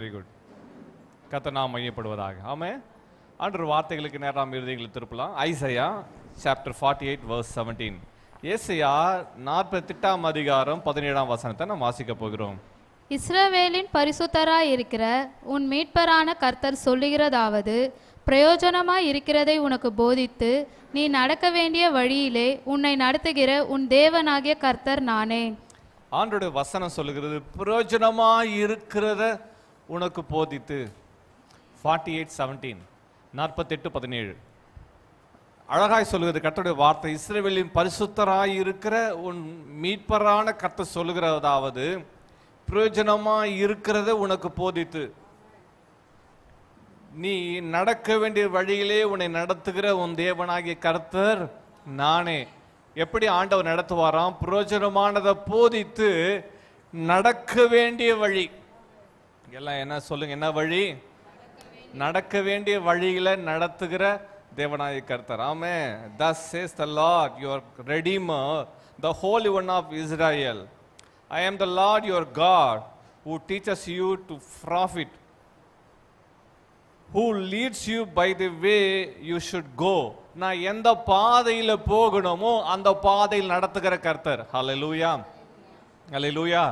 Very good. கர்த்தர் நாமம் மையப்படுவதாக. ஆமென். ஆண்டவர் வார்த்தைகளுக்கு நேரம் இருதயங்களை திருப்பலாம். Isaiah chapter 48 verse 17. ஏசாயா 48ஆம் அதிகாரம் 17ஆம் வசனத்தை நாம் வாசிக்க போகிறோம். இஸ்ரவேலின் பரிசுத்தராய் இருக்கிற உன் மீட்பரான கர்த்தர் சொல்லுகிறதாவது, பிரயோஜனமாய் இருக்கிறதை உனக்கு போதித்து நீ நடக்க வேண்டிய வழியிலே உன்னை நடத்துகிற உன் தேவனாகிய கர்த்தர் நானே. ஆண்டவருடைய வசனம் சொல்லுகிறது, பிரயோஜனமாய் இருக்கிறத உனக்கு போதித்து. 48:17, 48:17 அழகாய் சொல்லுகிறது கர்த்தருடைய வார்த்தை. இஸ்ரவேலின் பரிசுத்தராய் இருக்கிற உன் மீட்பரான கர்த்தர் சொல்லுகிறதாவது, பிரயோஜனமாய் இருக்கிறத உனக்கு போதித்து நீ நடக்க வேண்டிய வழியிலே உன்னை நடத்துகிற உன் தேவனாகிய கர்த்தர் நானே. எப்படி ஆண்டவர் நடத்துவாராம்? பிரயோஜனமானதை போதித்து நடக்க வேண்டிய வழி எல்லாம் என்ன சொல்லுங்க, என்ன வழி? நடக்க வேண்டிய வழியில நடத்துகிற தேவனாகிய கர்த்தர். ஆமென். Thus says the Lord your Redeemer, the Holy One of Israel. I am the Lord your God who teaches you to profit, who leads you by the way you should go. நான் எந்த பாதையில போகணுமோ அந்த பாதையில் நடத்துகிற கர்த்தர். ஹல்லேலூயா, ஹல்லேலூயா.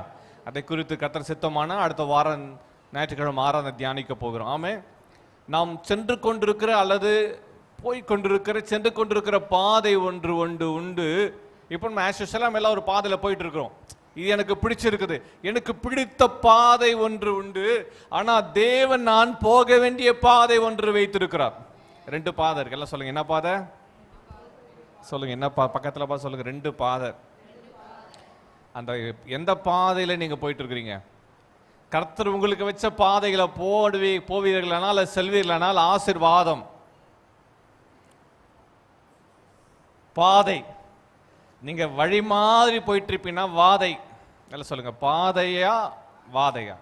அதை குறித்து கர்த்தர் சித்தமான அடுத்த வாரம் ஞாயிற்றுக்கிழமை ஆராதனை தியானிக்க போகிறோம். ஆமென். நாம் சென்று கொண்டிருக்கிற அல்லது சென்று கொண்டிருக்கிற பாதை ஒன்று உண்டு. இப்போ நம்ம ஆஷுவலாக எல்லாம் ஒரு பாதையில் போயிட்டு இருக்கிறோம். இது எனக்கு பிடிச்சிருக்குது, எனக்கு பிடித்த பாதை ஒன்று உண்டு. ஆனால் தேவன் நான் போக வேண்டிய பாதை ஒன்று வைத்திருக்கிறார். 2 பாதை இருக்கு. எல்லாம் சொல்லுங்க, என்ன பாதை? சொல்லுங்க, என்ன பக்கத்தில் பார்த்து சொல்லுங்க. 2 பாதை. அந்த எந்த பாதையில நீங்க போயிட்டு இருக்கிறீங்க? கர்த்தர் உங்களுக்கு வச்ச பாதைகளை போவீர்களானால் செல்வீர்களானால் ஆசீர்வாதம். பாதை நீங்க வழி மாதிரி போயிட்டு இருப்பீங்கன்னா வாதை. எல்லாம் சொல்லுங்க, பாதையா வாதையா?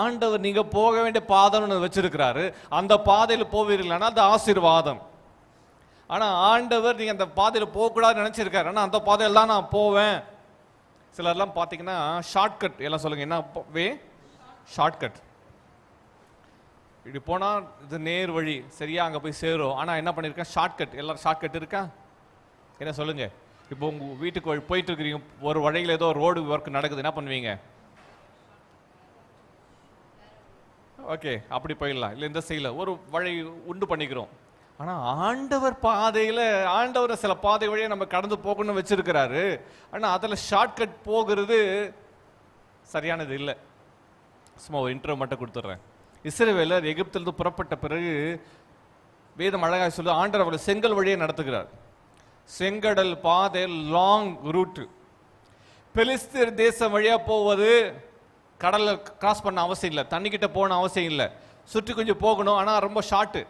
ஆண்டவர் நீங்க போக வேண்டிய பாதை வச்சிருக்கிறாரு. அந்த பாதையில் போவீர்களானால் அது ஆசீர்வாதம். ஆனா ஆண்டவர் நீங்க அந்த பாதையில போகக்கூடாதுன்னு நினைச்சிருக்காரு. ஆனா அந்த பாதையில் தான் நான் போவேன். சிலர்லாம் பார்த்தீங்கன்னா ஷார்ட்கட். எல்லாம் சொல்லுங்க, என்ன வே? ஷார்ட்கட். இப்படி போனால் இது நேர் வழி, சரியா அங்கே போய் சேரும். ஆனால் என்ன பண்ணியிருக்கேன்? ஷார்ட்கட். எல்லாரும் ஷார்ட்கட் இருக்கா? என்ன சொல்லுங்க. இப்போ உங்கள் வீட்டுக்கு போயிட்டு இருக்கிறீங்க, ஒரு வழியில் ஏதோ ரோடு ஒர்க் நடக்குது, என்ன பண்ணுவீங்க? ஓகே, அப்படி போயிடலாம். இல்லை இந்த சைடில் ஒரு வழி உண்டு பண்ணிக்கிறோம். ஆனால் ஆண்டவர் பாதையில், ஆண்டவர் சில பாதை வழியை நம்ம கடந்து போகணும்னு வச்சிருக்கிறாரு. ஆனால் அதில் ஷார்ட்கட் போகிறது சரியானது இல்லை. சும்மா ஒரு இன்டர்வியூ மட்டும் கொடுத்துட்றேன். இஸ்ரவேலர் எகிப்திலிருந்து புறப்பட்ட பிறகு வேதம் அழகாக சொல்லி ஆண்டவர் அவரை செங்கல் வழியை நடத்துகிறார். செங்கடல் பாதை, லாங் ரூட். பெலிஸ்தீர் தேசம் வழியாக போவது கடலில் கிராஸ் பண்ண அவசியம் இல்லை, தண்ணிக்கிட்ட போன அவசியம் இல்லை, சுற்றி கொஞ்சம் போகணும். ஆனால் ரொம்ப ஷார்ட்டு.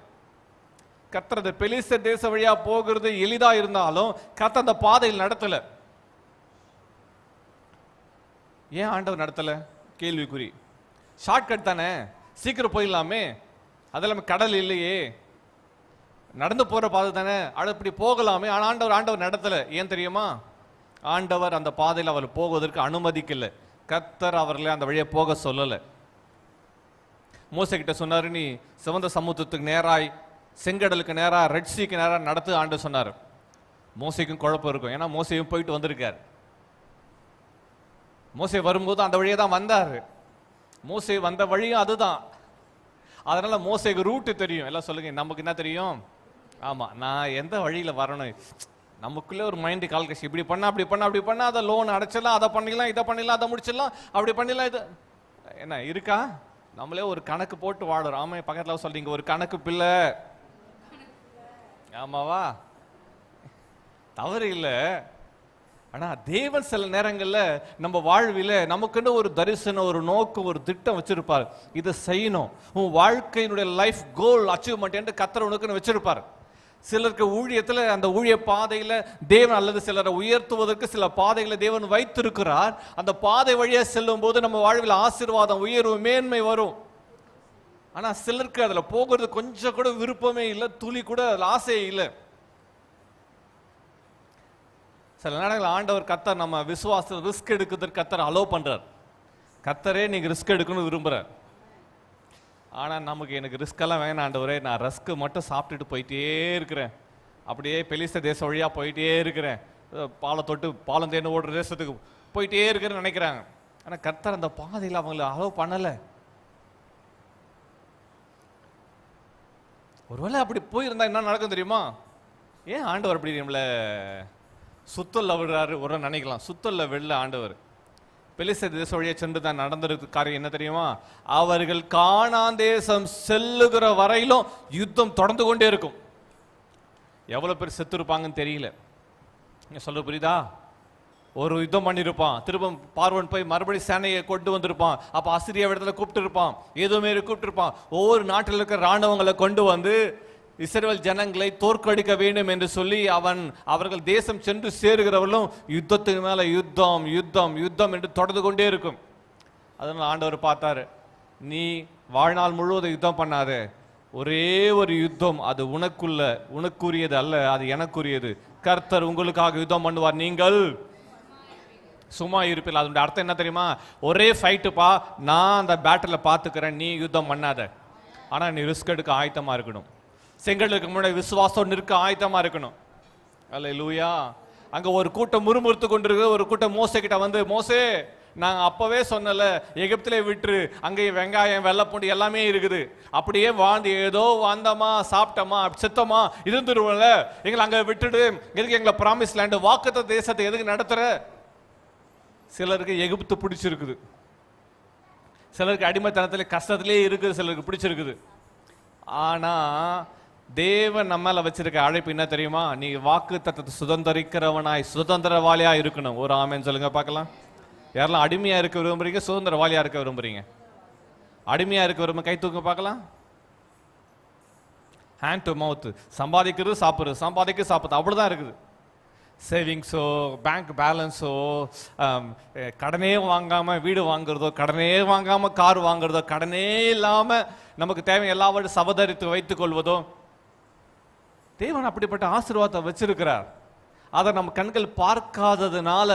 கர்த்தர் பெலிஸ்தீர் தேச வழியா போகிறது எளிதா இருந்தாலும் கர்த்தர் அந்த பாதையில் நடத்தல. ஏன் ஆண்டவர் நடத்தல? கேள்விக்குறி. ஷார்ட்கட் தானே, சீக்கிரம் போயிடலாமே. அதெல்லாம் கடல் இல்லையே, நடந்து போற பாதை தானே, அப்படி போகலாமே. ஆனால் ஆண்டவர் நடத்தல. ஏன் தெரியுமா? ஆண்டவர் அந்த பாதையில் அவர் போவதற்கு அனுமதிக்கல. கர்த்தர் அவர்களை அந்த வழியை போக சொல்லல. மோசே கிட்ட சொன்னாரு, நீ சிவந்த சமுத்திரத்துக்கு நேராய், செங்கடலுக்கு நேராக, ரெட் சீக்கு நேராக நடத்து ஆண்டு சொன்னார். மோசைக்கும் குழப்பம் இருக்கும், ஏன்னா மோசையும் போயிட்டு வந்திருக்கார். மோசை வரும்போது அந்த வழியே தான் வந்தார். மோசை வந்த வழியும் அதுதான். அதனால மோசைக்கு ரூட்டு தெரியும். எல்லாம் சொல்லுங்க, நமக்கு என்ன தெரியும்? ஆமா, நான் எந்த வழியில வரணும். நமக்குள்ளே ஒரு மைண்டு கால்குலேஷன். இப்படி பண்ணா அப்படி பண்ணா அப்படி பண்ணா அதை லோன் அடைச்சிடலாம், அதை பண்ணிடலாம், இதை பண்ணிடலாம், அதை முடிச்சிடலாம், அப்படி பண்ணிடலாம். இது என்ன இருக்கா? நம்மளே ஒரு கணக்கு போட்டு வாடுறோம். ஆமா, பக்கத்தில் சொல்றீங்க ஒரு கணக்கு பிள்ளை. ஆமாவா? தவறு இல்லை. ஆனா தேவன் சில நேரங்கள்ல நம்ம வாழ்வில நமக்குன்னு ஒரு தரிசனம், ஒரு நோக்கம், ஒரு திட்டம் வச்சிருப்பார். இதை செய்யணும், உன் வாழ்க்கையினுடைய லைஃப் கோல் அச்சீவ்மெண்ட் என்று கர்த்தர் உனக்குன்னு வச்சிருப்பார். சிலருக்கு ஊழியத்தில் அந்த ஊழிய பாதையில தேவன் அல்லது சிலரை உயர்த்துவதற்கு சில பாதைகளை தேவன் வைத்திருக்கிறார். அந்த பாதை வழியா செல்லும் போது நம்ம வாழ்வில் ஆசீர்வாதம், உயர்வு, மேன்மை வரும். ஆனா சிலருக்கு அதுல போகிறது கொஞ்சம் கூட விருப்பமே இல்லை, துளி கூட அதுல ஆசையே இல்லை. சில நேரங்கள் ஆண்டவர் கர்த்தர் நம்ம விசுவாச ரிஸ்க் எடுக்கிறதுக்கு கர்த்தர் அலோவ் பண்றார். கர்த்தரே நீங்க ரிஸ்க் எடுக்கணும்னு விரும்புறார். ஆனா எனக்கு ரிஸ்க் எல்லாம் வேணாம் ஆண்டவரே, நான் ரஸ்க் மட்டும் சாப்பிட்டுட்டு போயிட்டே இருக்கிறேன், அப்படியே பெலிஸ்த தேசம் வழியா போயிட்டே இருக்கிறேன், பாலம் தேன்னு ஓடுற தேசத்துக்கு போயிட்டே இருக்கிறேன்னு நினைக்கிறாங்க. ஆனா கர்த்தர் அந்த பாதையில் அவங்களை அலோவ் பண்ணல. ஒருவேளை அப்படி போயிருந்தா என்ன நடக்கும் தெரியுமா? ஏன் ஆண்டவர் அப்படி நம்மள சுத்தல்ல விடுறாரு ஒரு நினைக்கலாம். சுத்தல்ல வெளில ஆண்டவர் பெலிஸ்த தேச வழியா சென்று தான் நடந்திருக்கு காரியம் என்ன தெரியுமா? அவர்கள் கானான் தேசம் செல்லுகிற வரையிலும் யுத்தம் தொடர்ந்து கொண்டே இருக்கும். எவ்வளவு பேர் செத்து இருப்பாங்கன்னு தெரியல. சொல்ற புரியுதா? ஒரு யுத்தம் பண்ணிருப்பான், திரும்ப பார்வன் போய் மறுபடியும் சேனையை கொண்டு வந்திருப்பான், அப்ப அசிரிய இடத்துல கூப்பிட்டு இருப்பான், ஏதோ மாரி கூப்பிட்டு இருப்பான். ஒவ்வொரு நாட்டில் இருக்கிற ராணுவங்களை கொண்டு வந்து இஸ்ரவேல் ஜனங்களை தோற்கடிக்க வேண்டும் என்று சொல்லி அவர்கள் தேசம் சென்று சேருகிறவர்களும் யுத்தத்துக்கு மேல யுத்தம் யுத்தம் யுத்தம் என்று தொடர்ந்து கொண்டே இருக்கும். அதனால ஆண்டவர் பார்த்தாரு, நீ வாழ்நாள் முழுவதும் யுத்தம் பண்ணாதே, ஒரே ஒரு யுத்தம், அது உனக்குரியது அல்ல, அது எனக்குரியது. கர்த்தர் உங்களுக்காக யுத்தம் பண்ணுவார், நீங்கள் சும்மா இருப்பீர்கள். அதோட அர்த்தம் என்ன தெரியுமா? ஒரே ஃபைட்டுப்பா, நான் அந்த பேட்டில் பார்த்துக்கிறேன், நீ யுத்தம் பண்ணாத. ஆனா நீ ரிஸ்க் எடுக்க ஆயத்தமா இருக்கணும். செங்கலுக்கு முன்னாடி விசுவாசம் நிற்க ஆயத்தமா இருக்கணும். அல்லேலூயா. அங்க ஒரு கூட்டம் முறுமுறுத்து கொண்டிருக்கு. ஒரு கூட்டம் மோசே கிட்ட வந்து, மோசே நாங்க அப்பவே சொன்னல, எகிப்திலே விட்டுரு, அங்கே வெங்காயம் வெள்ளைப்பூண்டு எல்லாமே இருக்குது, அப்படியே வாழ்ந்து ஏதோ வந்தோமா சாப்பிட்டோமா செத்தோமா இருந்துருவோம்ல, எங்களை அங்க விட்டுடு, எதுக்கு எங்களை ப்ராமிஸ் லேண்ட் வாக்குத்த தேசத்தை எதுக்கு நடத்துற? சிலருக்கு எகிப்து பிடிச்சிருக்குது, சிலருக்கு அடிமைத்தனத்திலே கஷ்டத்திலே இருக்குது, சிலருக்கு பிடிச்சிருக்குது. ஆனா தேவன் நம்மள வச்சிருக்க அழைப்பு என்ன தெரியுமா? நீ வாக்குத்தத்தத்தை சுதந்திரிக்கிறவனாய் சுதந்திரவாளியா இருக்கணும். ஒரு ஆமென் சொல்லுங்க பார்க்கலாம். யாரெல்லாம் அடிமையா இருக்க விரும்புறீங்க, சுதந்திரவாளியா இருக்க விரும்புறீங்க? அடிமையா இருக்க விரும்ப கை தூக்க பார்க்கலாம். ஹேண்ட் டு மவுத், சம்பாதிக்கிறது சாப்பிடுறது, சம்பாதிக்க சாப்பிடுறது, அப்படிதான் இருக்குது. சேவிங்ஸோ பேங்க் பேலன்ஸோ கடனே வாங்காம வீடு வாங்குறதோ, கடனே வாங்காம கார் வாங்குறதோ, கடனே இல்லாம நமக்கு தேவை எல்லாவற்றையும் சபதரித்து வைத்துக் கொள்வதோ, தேவன் அப்படிப்பட்ட ஆசீர்வாதத்தை வச்சிருக்கிறார். அதை நம்ம கண்கள் பார்க்காததுனால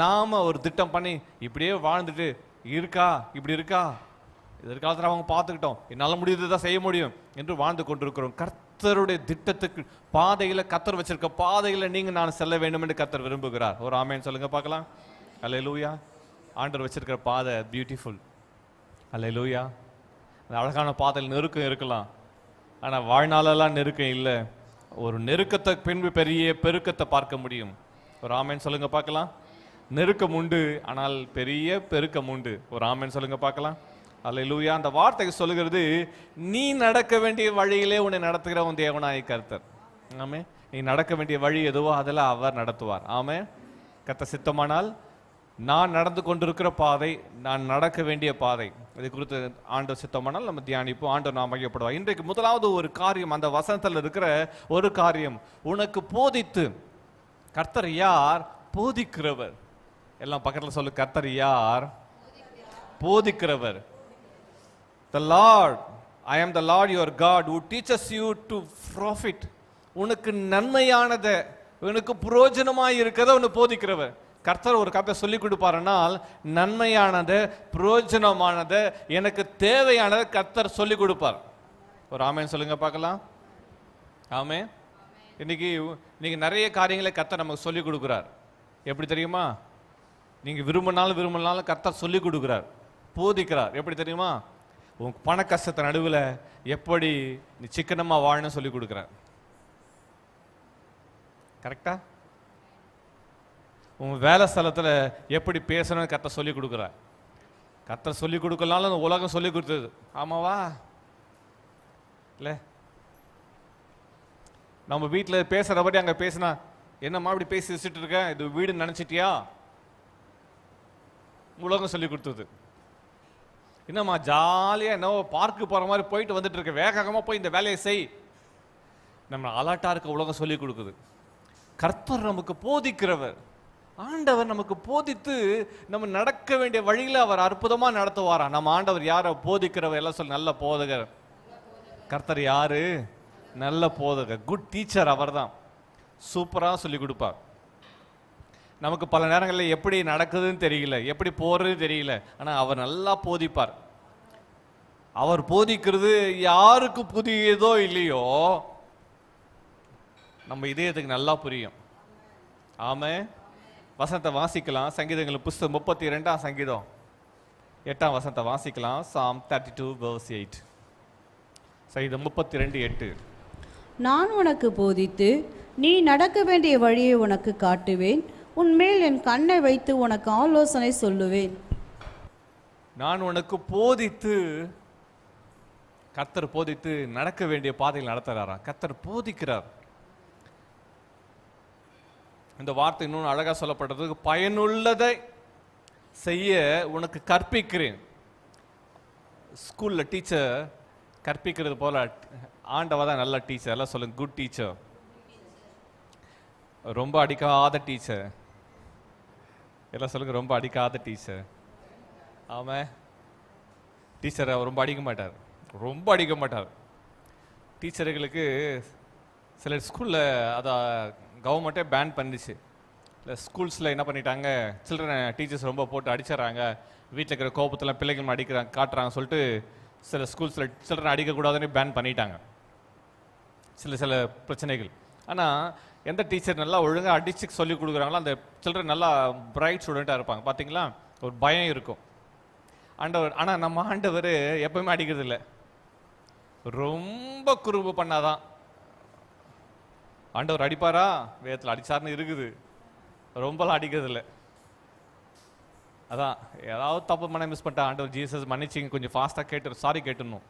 நாம ஒரு திட்டம் பண்ணி இப்படியே வாழ்ந்துட்டு இருக்கா, இப்படி இருக்கா, எதிர்காலத்தில் அவங்க பார்த்துக்கிட்டோம், என்னால் முடியுதுதான் செய்ய முடியும் என்று வாழ்ந்து கொண்டிருக்கிறோம். கர்த்தருடைய திட்டத்துக்கு பாதையில, கர்த்தர் வச்சிருக்க பாதையில நீங்க நான் செல்ல வேண்டும் என்று கர்த்தர் விரும்புகிறார். ஒரு ஆமென் சொல்லுங்க பார்க்கலாம். அல்லேலூயா. ஆண்டவர் வச்சிருக்கிற பாதை பியூட்டிஃபுல். அல்லேலூயா. அந்த அழகான பாதையில் நெருக்கம் இருக்கலாம், ஆனா வாழ்நாளெல்லாம் நெருக்கம் இல்லை. ஒரு நெருக்கத்தை பின்பு பெரிய பெருக்கத்தை பார்க்க முடியும். ஒரு ஆமென் சொல்லுங்க பார்க்கலாம். நெருக்கம் உண்டு, ஆனால் பெரிய பெருக்கம் உண்டு. ஒரு ஆமென் சொல்லுங்க பார்க்கலாம். அல்லேலூயா. அந்த வார்த்தை சொல்லுகிறது, நீ நடக்க வேண்டிய வழியிலே உன்னை நடத்துகிற உன் தேவனாய் கர்த்தர். ஆமே. நீ நடக்க வேண்டிய வழி எதுவோ அதெல்லாம் அவர் நடத்துவார். ஆமே. கர்த்தர் சித்தமானால் நான் நடந்து கொண்டிருக்கிற பாதை, நான் நடக்க வேண்டிய பாதை, இதை குறித்து ஆண்டவர் சித்தமானால் நம்ம தியானிப்போம். ஆண்டவர் நாம் மையப்படுவார். இன்றைக்கு முதலாவது ஒரு காரியம், அந்த வசனத்தில் இருக்கிற ஒரு காரியம், உனக்கு போதித்து. கர்த்தர் யார்? போதிக்கிறவர். எல்லாம் பக்கத்தில் சொல்லு, கர்த்தர் யார்? போதிக்கிறவர். The Lord, I am the Lord your God who teaches you to profit. உனக்கு நன்மையானதை, உனக்கு பிரயோஜனமாய் இருக்கிறத உனக்கு போதிக்கிறவர். கர்த்தர் ஒரு கதை சொல்லி கொடுப்பாருனால் நன்மையானதை, பிரயோஜனமானதை, எனக்கு தேவையானதை கர்த்தர் சொல்லி கொடுப்பார். ஒரு ஆமென் சொல்லுங்க பார்க்கலாம். ஆமென். இன்னைக்கு நீங்க நிறைய காரியங்களை கர்த்தர் நமக்கு சொல்லி கொடுக்குறார். எப்படி தெரியுமா? நீங்க விரும்பினாலும் கர்த்தர் சொல்லி கொடுக்குறார், போதிக்கிறார். எப்படி தெரியுமா? உன் பண கஷ்டத்தை நடுவில் எப்படி நீ சிக்கனமா வாழணும் சொல்லி கொடுக்குறார். கரெக்டா? உன் வேலை ஸ்தலத்தில் எப்படி பேசணும்னு கர்த்தர் சொல்லி கொடுக்குறார். கர்த்தர் சொல்லி கொடுக்கலாம்னு உலகம் சொல்லி கொடுத்தது. ஆமாவா? இல்லை, நம்ம வீட்டில் பேசுறபடி அங்கே பேசினா, என்னம்மா இப்படி பேசி வச்சுட்டு இருக்க, இது வீடு நினைச்சிட்டியா? உலகம் சொல்லி கொடுத்தது. என்னம்மா ஜாலியாக என்னவோ பார்க்கு போகிற மாதிரி போயிட்டு வந்துட்டு இருக்க, வேகமாக போய் இந்த வேலையை செய், நம்ம அலர்ட்டாக இருக்க உலகம் சொல்லி கொடுக்குது. கர்த்தர் நமக்கு போதிக்கிறவர். ஆண்டவர் நமக்கு போதித்து நம்ம நடக்க வேண்டிய வழியில் அவர் அற்புதமாக நடத்துவாரா. நம்ம ஆண்டவர் யாரை? போதிக்கிறவர். எல்லாம் சொல்லி, நல்ல போதகர். கர்த்தர் யாரு? நல்ல போதகர். Good teacher. அவர் தான் சூப்பராக சொல்லி கொடுப்பார். நமக்கு பல நேரங்களில் எப்படி நடக்குதுன்னு தெரியல, எப்படி போறதுன்னு தெரியல. ஆனால் அவர் நல்லா போதிப்பார். அவர் போதிக்கிறது யாருக்கு புதியதோ இல்லையோ நம்ம இதயத்துக்கு நல்லா புரியும். ஆமே. வசனத்தை வாசிக்கலாம். சங்கீதங்கள் புஸ்தகம் 32 சங்கீதம் 8 வசனத்தை வாசிக்கலாம். Psalm 32:8. சங்கீதம் 32:8. நான் உனக்கு போதித்து நீ நடக்க வேண்டிய வழியை உனக்கு காட்டுவேன், உன்மேல் என் கண்ணை வைத்து உனக்கு ஆலோசனை சொல்லுவேன். நான் உனக்கு போதித்து, கர்த்தர் போதித்து நடக்க வேண்டிய பாதையில் நடத்துறாரா? கர்த்தர் போதிக்கிறார். இந்த வார்த்தை இன்னொன்று அழகா சொல்லப்பட்டது, பயனுள்ளதை செய்ய உனக்கு கற்பிக்கிறேன். ஸ்கூல்ல டீச்சர் கற்பிக்கிறது போல ஆண்டவா தான் நல்ல டீச்சர். எல்லாம் சொல்லுங்க, குட் டீச்சர். ரொம்ப அடிக்காத டீச்சர். எல்லாம் சொல்லுங்க, ரொம்ப அடிக்காத டீச்சர். ஆமா, டீச்சர் ரொம்ப அடிக்க மாட்டார், ரொம்ப அடிக்க மாட்டார். டீச்சர்களுக்கு சில ஸ்கூலில் அதை கவர்மெண்ட்டே பேன் பண்ணிச்சு. இல்லை ஸ்கூல்ஸில் என்ன பண்ணிட்டாங்க, சில்ட்ரனை டீச்சர்ஸ் ரொம்ப போட்டு அடிச்சிடறாங்க, வீட்டில் இருக்கிற கோபத்தெல்லாம் பிள்ளைகள் அடிக்கிறாங்க காட்டுறாங்க சொல்லிட்டு சில ஸ்கூல்ஸில் சில்ட்ரனை அடிக்கக்கூடாதுன்னு பேன் பண்ணிட்டாங்க. சில பிரச்சனைகள். ஆனால் எந்த டீச்சர் நல்லா ஒழுங்காக அடிச்சு சொல்லி கொடுக்குறாங்களோ அந்த சில்ட்ரன் நல்லா பிரைட் ஸ்டூடெண்ட்டாக இருப்பாங்க. பார்த்தீங்களா, ஒரு பயம் இருக்கும். ஆண்டவர், ஆனால் நம்ம ஆண்டவர் எப்பவுமே அடிக்கிறது இல்லை, ரொம்ப குறும்பு பண்ணாதான். ஆண்டவர் அடிப்பாரா? வேதத்தில் அடிச்சார்னு இருக்குது, ரொம்பலாம் அடிக்கிறது இல்லை. அதான் ஏதாவது தப்பு பண்ண மிஸ் பண்ணிட்டா ஆண்டவர் ஜீசஸ் மன்னிச்சிங்க, கொஞ்சம் ஃபாஸ்ட்டாக கேட்டு சாரி கேட்டுடணும்.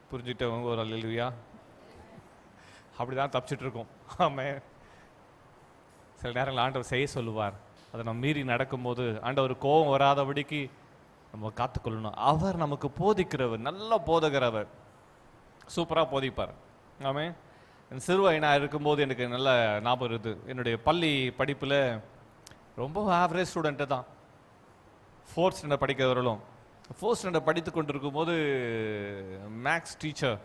புரிஞ்சுக்கிட்டவங்க ஒரு அல்லேலூயா. அப்படிதான் தப்பிச்சுட்டு இருக்கோம். ஆமே. சில நேரங்கள் ஆண்டவர் செய்ய சொல்லுவார், அதை நம்ம மீறி நடக்கும்போது ஆண்டவர் கோபம் வராதபடிக்கு நம்ம காத்துக்கொள்ளணும். அவர் நமக்கு போதிக்கிறவர், நல்ல போதகரவர், சூப்பராக போதிப்பார். ஆமே. என் சிறுவை நான் இருக்கும்போது எனக்கு நல்ல ஞாபகம் இருக்குது. என்னுடைய பள்ளி படிப்பில் ரொம்ப ஆவரேஜ் ஸ்டூடெண்ட்டு தான். 4th ஸ்டாண்டர்ட் படிக்கிறவர்களும் 4th ஸ்டாண்டர்ட் படித்து கொண்டு இருக்கும்போது மேக்ஸ் டீச்சர்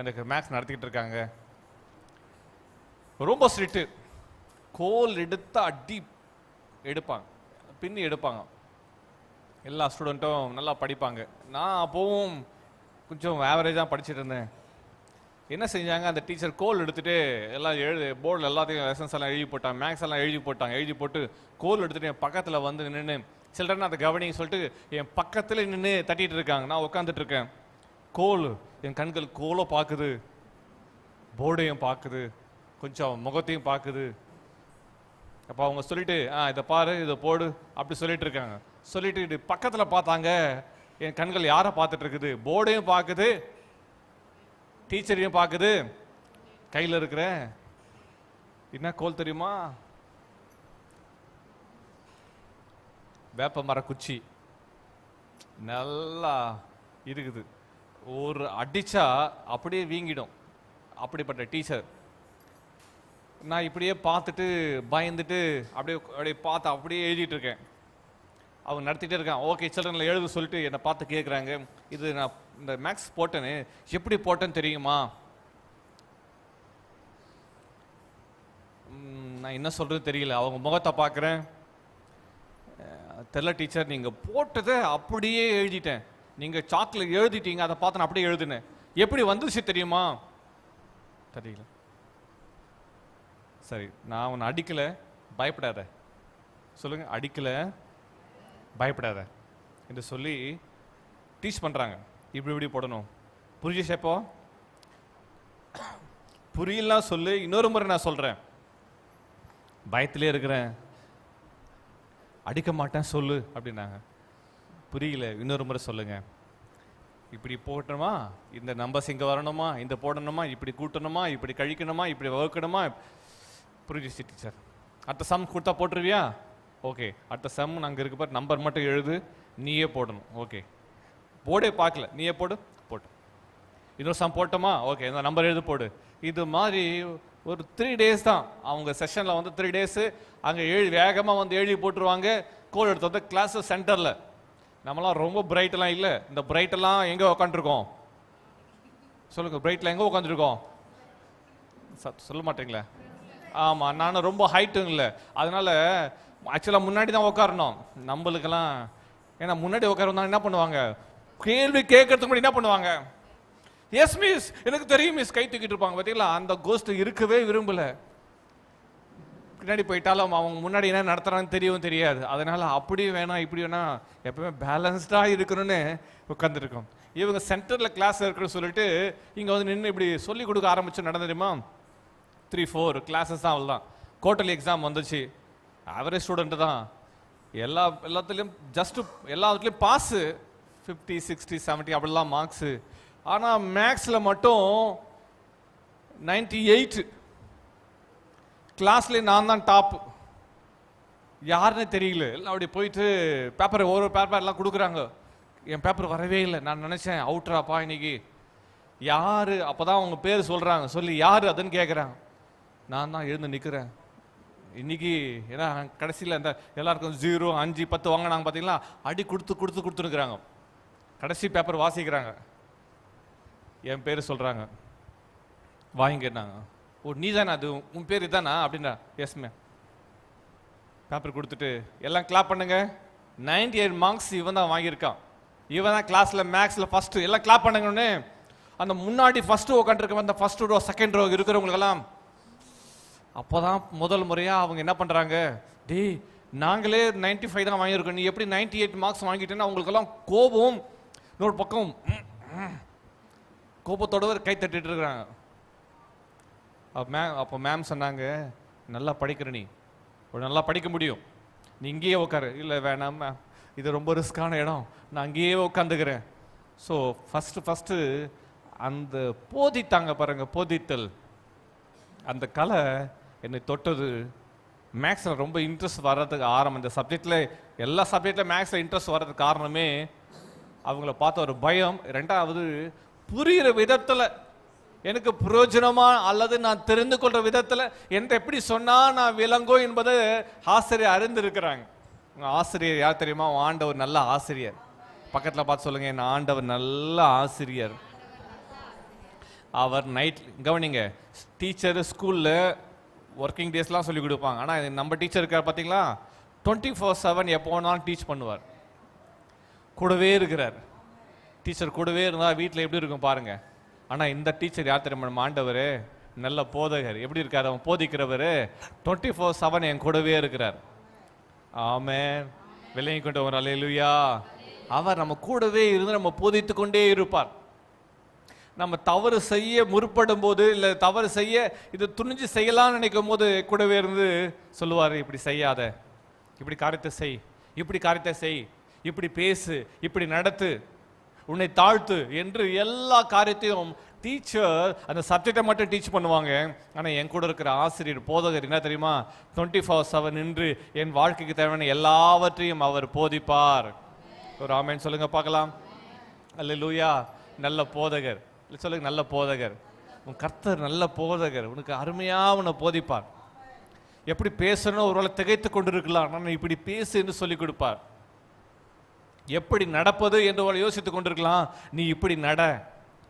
எனக்கு மேக்ஸ் நடத்திக்கிட்டு இருக்காங்க. ரொம்ப ஸ்ட்ரிக்ட்டு. கோல் எடுத்து அடி எடுப்பாங்க, பின்னி எடுப்பாங்க. எல்லா ஸ்டூடெண்ட்டும் நல்லா படிப்பாங்க. நான் அப்போவும் கொஞ்சம் ஆவரேஜாக படிச்சுட்டு இருந்தேன். என்ன செஞ்சாங்க, அந்த டீச்சர் கோல் எடுத்துகிட்டு எல்லாம் போர்டில் எல்லாத்தையும் லெசன்ஸ் எல்லாம் எழுதி போட்டாங்க, மேக்ஸ் எல்லாம் எழுதி போட்டாங்க. எழுதி போட்டு கோல் எடுத்துகிட்டு என் பக்கத்தில் வந்து நின்று சில்ட்ரன் அதை கவனிங்க சொல்லிட்டு என் பக்கத்தில் நின்று தட்டிகிட்டு இருக்காங்க. நான் உட்காந்துட்டு இருக்கேன். கோல், என் கண்கள் கோலை பார்க்குது, போர்டையும் பார்க்குது, கொஞ்சம் முகத்தையும் பார்க்குது. அப்போ அவங்க சொல்லிட்டு இதை பாரு, இதை போடு அப்படி சொல்லிட்டு இருக்காங்க. சொல்லிட்டு இது பக்கத்தில் பார்த்தாங்க, என் கண்கள் யாரை பார்த்துட்டு இருக்குது, போர்டையும் பார்க்குது, டீச்சரையும் பார்க்குது. கையில் இருக்கிற என்ன கோல் தெரியுமா, வேப்ப மர குச்சி நல்லா இருக்குது. ஒரு அடிச்சா அப்படியே வீங்கிடும். அப்படிப்பட்ட டீச்சர். நான் இப்படியே பார்த்துட்டு பயந்துட்டு அப்படியே பார்த்து அப்படியே எழுதிட்டு இருக்கேன். அவங்க நடத்திட்டே இருக்கான். ஓகே சில்ட்ரனில் எழுத சொல்லிட்டு என்னை பார்த்து கேட்குறாங்க, இது நான் இந்த மேக்ஸ் போட்டேன்னு எப்படி போட்டேன்னு தெரியுமா? நான் என்ன சொல்கிறது தெரியல. அவங்க முகத்தை பார்க்குறேன், தெரியல டீச்சர், நீங்கள் போட்டதை அப்படியே எழுதிட்டேன், நீங்கள் சாக்கில் எழுதிட்டீங்க, அதை பார்த்து நான் அப்படியே எழுதுனேன், எப்படி வந்துச்சு தெரியுமா? தெரியல. சரி, நான் உன்னை அடிக்கலை, பயப்படாத. சொல்லுங்க, அடிக்கலை, பயப்படாத என்று சொல்லி டீச் பண்ணுறாங்க. இப்படி போடணும். புரிஞ்சிச்சு? எப்போ புரியலாம் சொல்லு, இன்னொரு முறை நான் சொல்கிறேன். பயத்திலே இருக்கிறேன், அடிக்க மாட்டேன் சொல்லு அப்படின்னாங்க. புரியல, இன்னொரு முறை சொல்லுங்க. இப்படி போட்டணுமா, இந்த நம்பர்ஸ் இங்கே வரணுமா, இந்த போடணுமா, இப்படி கூட்டணுமா, இப்படி கழிக்கணுமா, இப்படி வகுக்கணுமா. புரிஞ்சிச்சு டீச்சர். அடுத்த சம் கொடுத்தா போட்டுருவியா? ஓகே, அடுத்த சம் அங்கே இருக்கு பாரு, நம்பர் மட்டும் எழுது, நீயே போடணும். ஓகே, போர்டே பார்க்கல, நீயே போடு. போட்டு இன்னொரு சம் போட்டோமா? ஓகே, இந்த நம்பர் எழுது, போடு. இது மாதிரி ஒரு 3 days தான் அவங்க செஷனில் வந்து 3 days அங்கே வேகமாக வந்து எழுதி போட்டுருவாங்க. கோல் எடுத்து வந்து கிளாஸ் சென்டரில். நம்மளாம் ரொம்ப பிரைட்டெல்லாம் இல்லை. இந்த பிரைட்டெல்லாம் எங்கே உட்காந்துருக்கோம் சொல்லுங்கள், பிரைட்டில் எங்கே உட்காந்துருக்கோம்? சொல்ல மாட்டீங்களா? ஆமாம், நானும் ரொம்ப ஹைட்டும் இல்லை, அதனால ஆக்சுவலாக முன்னாடி தான் உட்காரணும் நம்மளுக்கெல்லாம். ஏன்னா முன்னாடி உட்காரணும் என்ன பண்ணுவாங்க, கேள்வி கேட்கறதுக்கு முன்னாடி என்ன பண்ணுவாங்க, எஸ் மிஸ் எனக்கு தெரியும் மிஸ் கை தூக்கிட்டு இருப்பாங்க. பார்த்தீங்களா, அந்த கோஸ்ட் இருக்கவே விரும்பலை. பின்னாடி போயிட்டாலும் அவங்க முன்னாடி என்ன நடத்துறாங்கன்னு தெரியவும் தெரியாது. அதனால அப்படி வேணாம் இப்படி வேணாம், எப்பவுமே பேலன்ஸ்டாக இருக்கணும்னு உட்காந்துருக்கோம். இவங்க சென்டரில் கிளாஸ் இருக்குன்னு சொல்லிட்டு இங்கே வந்து நின்று இப்படி சொல்லி கொடுக்க ஆரம்பிச்சு நடந்து தெரியுமா, 3-4 கிளாஸஸ் தான். அவ்வளோதான். குவார்டர்லி எக்ஸாம் வந்துச்சு. ஆவரேஜ் ஸ்டூடெண்ட் தான், எல்லாத்துலேயும் எல்லாத்துலேயும் பாஸு 50, 60, 70 அப்படிலாம் மார்க்ஸு. ஆனால் மேக்ஸில் மட்டும் 98. கிளாஸ்லேயே நான் தான் டாப், யாருன்னே தெரியல. எல்லாம் அப்படி போயிட்டு பேப்பரை ஒரு பேப்பர் எல்லாம் கொடுக்குறாங்க. என் பேப்பர் வரவே இல்லை. நான் நினச்சேன் அவுட்ராப்பா இன்னைக்கு. யார் அப்போ தான் அவங்க பேர் சொல்கிறாங்க. சொல்லி யார் அதுன்னு கேட்குறாங்க. நான் தான் எழுந்து நிற்கிறேன் இன்னைக்கு. ஏன்னா கடைசியில் இந்த எல்லாருக்கும் 0, 5, 10 வாங்கினாங்க பார்த்தீங்களா, அடி கொடுத்துருக்குறாங்க. கடைசி பேப்பர் வாசிக்கிறாங்க, என் பேர் சொல்கிறாங்க, வாங்கினாங்க. ஓ நீ தானே, அது உன் பேர் இதானா அப்படின்னா, எஸ் மேம். பேப்பர் கொடுத்துட்டு எல்லாம் கிளாப் பண்ணுங்க. 98 மார்க்ஸ் இவன் தான் வாங்கியிருக்கான். இவன் தான் கிளாஸில் மேக்ஸில் ஃபஸ்ட்டு. எல்லாம் கிளாப் பண்ணுங்கன்னு அந்த முன்னாடி ஃபஸ்ட்டு உட்காந்துருக்க அந்த ஃபஸ்ட் ரோ செகண்ட் ரோ இருக்கிறவங்களுக்கெல்லாம் அப்போதான் முதல் முறையாக அவங்க என்ன பண்ணுறாங்க, டேய் நாங்களே 95 தான் வாங்கியிருக்கோம், நீ எப்படி 98 மார்க்ஸ் வாங்கிட்டேன்னு அவங்களுக்கெல்லாம் கோபம். இன்னொரு பக்கம் கோபத்தோட கை தட்டிட்டு இருக்கிறாங்க. அப்போ மேம் சொன்னாங்க, நல்லா படிக்கிற நீ நல்லா படிக்க முடியும், நீ இங்கேயே உட்காரு. இல்லை வேணாம் மேம், இது ரொம்ப ரிஸ்கான இடம், நான் அங்கேயே உட்காந்துக்கிறேன். ஸோ ஃபஸ்ட்டு அந்த போதித்தாங்க பாருங்க, போதித்தல் அந்த கலை என்னை தொட்டது. மேக்ஸில் ரொம்ப இன்ட்ரெஸ்ட் வர்றதுக்கு ஆரம்பம், இந்த சப்ஜெக்டில் எல்லா சப்ஜெக்டில் மேக்ஸில் இன்ட்ரெஸ்ட் வர்றதுக்கு காரணமே அவங்கள பார்த்த ஒரு பயம். ரெண்டாவது புரிகிற விதத்தில் எனக்கு பிரயோஜனமா அல்லது நான் தெரிந்து கொள்ற விதத்தில் எந்த எப்படி சொன்னால் நான் விளங்கோ என்பதை ஆசிரியர் அறிந்திருக்கிறாங்க. ஆசிரியர் யார் தெரியுமா, ஆண்டவர் நல்ல ஆசிரியர். பக்கத்தில் பார்த்து சொல்லுங்க, என் ஆண்டவர் நல்ல ஆசிரியர். அவர் நைட் கவனிங்க, டீச்சர் ஸ்கூலில் ஒர்க்கிங் டேஸ்லாம் சொல்லி கொடுப்பாங்க. ஆனால் நம்ம டீச்சர் இருக்கார் பார்த்தீங்களா, 24/7 எப்போ வேணாலும் டீச் பண்ணுவார், கூடவே இருக்கிறார். டீச்சர் கூடவே இருந்தால் வீட்டில் எப்படி இருக்கும் பாருங்க. ஆனால் இந்த டீச்சர் யார் தெரியுமா, நம்ம ஆண்டவர் நல்ல போதகர். எப்படி இருக்கார், அவன் போதிக்கிறவர் 24/7 என் கூடவே இருக்கிறார். ஆமென், விளங்கி கொண்டு வர அல்லேலூயா. அவர் நம்ம கூடவே இருந்து நம்ம போதித்து கொண்டே இருப்பார். நம்ம தவறு செய்ய முற்படும் போது, இல்லை தவறு செய்ய இது துணிஞ்சு செய்யலாம்னு நினைக்கும் போது கூடவே இருந்து சொல்லுவார், இப்படி செய்யாத, இப்படி காரியத்தை செய், இப்படி காரியத்தை செய், இப்படி பேசு, இப்படி நடத்து, உன்னை தாழ்த்து என்று எல்லா காரியத்தையும் டீச்சர் அந்த சப்ஜெக்டை மட்டும் டீச் பண்ணுவாங்க. ஆனால் என் கூட இருக்கிற ஆசிரியர் போதகர் என்ன தெரியுமா, 24/7 நின்று என் வாழ்க்கைக்கு தேவையான எல்லாவற்றையும் அவர் போதிப்பார். ஒரு ஆமென் சொல்லுங்க பார்க்கலாம். அல்லேலூயா. நல்ல போதகர் சொல்லுங்க, நல்ல போதகர். உன் கர்த்தர் நல்ல போதகர், உனக்கு அருமையா உன்னை போதிப்பார். எப்படி பேசணும் ஒருவேளை திகைத்து கொண்டிருக்கலாம், நான் இப்படி பேசு என்று சொல்லி கொடுப்பார். எப்படி நடப்பது என்று யோசித்துக் கொண்டிருக்கலாம், நீ இப்படி நட,